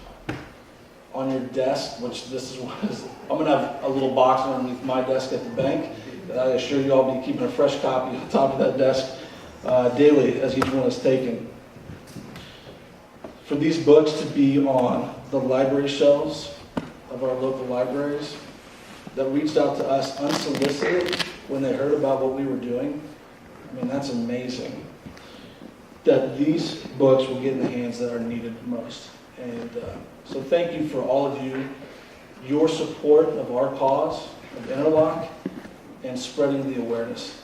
on your desk, which this is what I'm going to have a little box underneath my desk at the bank that I assure you I'll be keeping a fresh copy on top of that desk daily as each one is taken. For these books to be on the library shelves of our local libraries that reached out to us unsolicited when they heard about what we were doing, I mean, that's amazing. That these books will get in the hands that are needed most. And so thank you for all of you, your support of our cause, of Interlock, and spreading the awareness.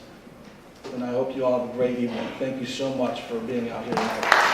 And I hope you all have a great evening. Thank you so much for being out here tonight.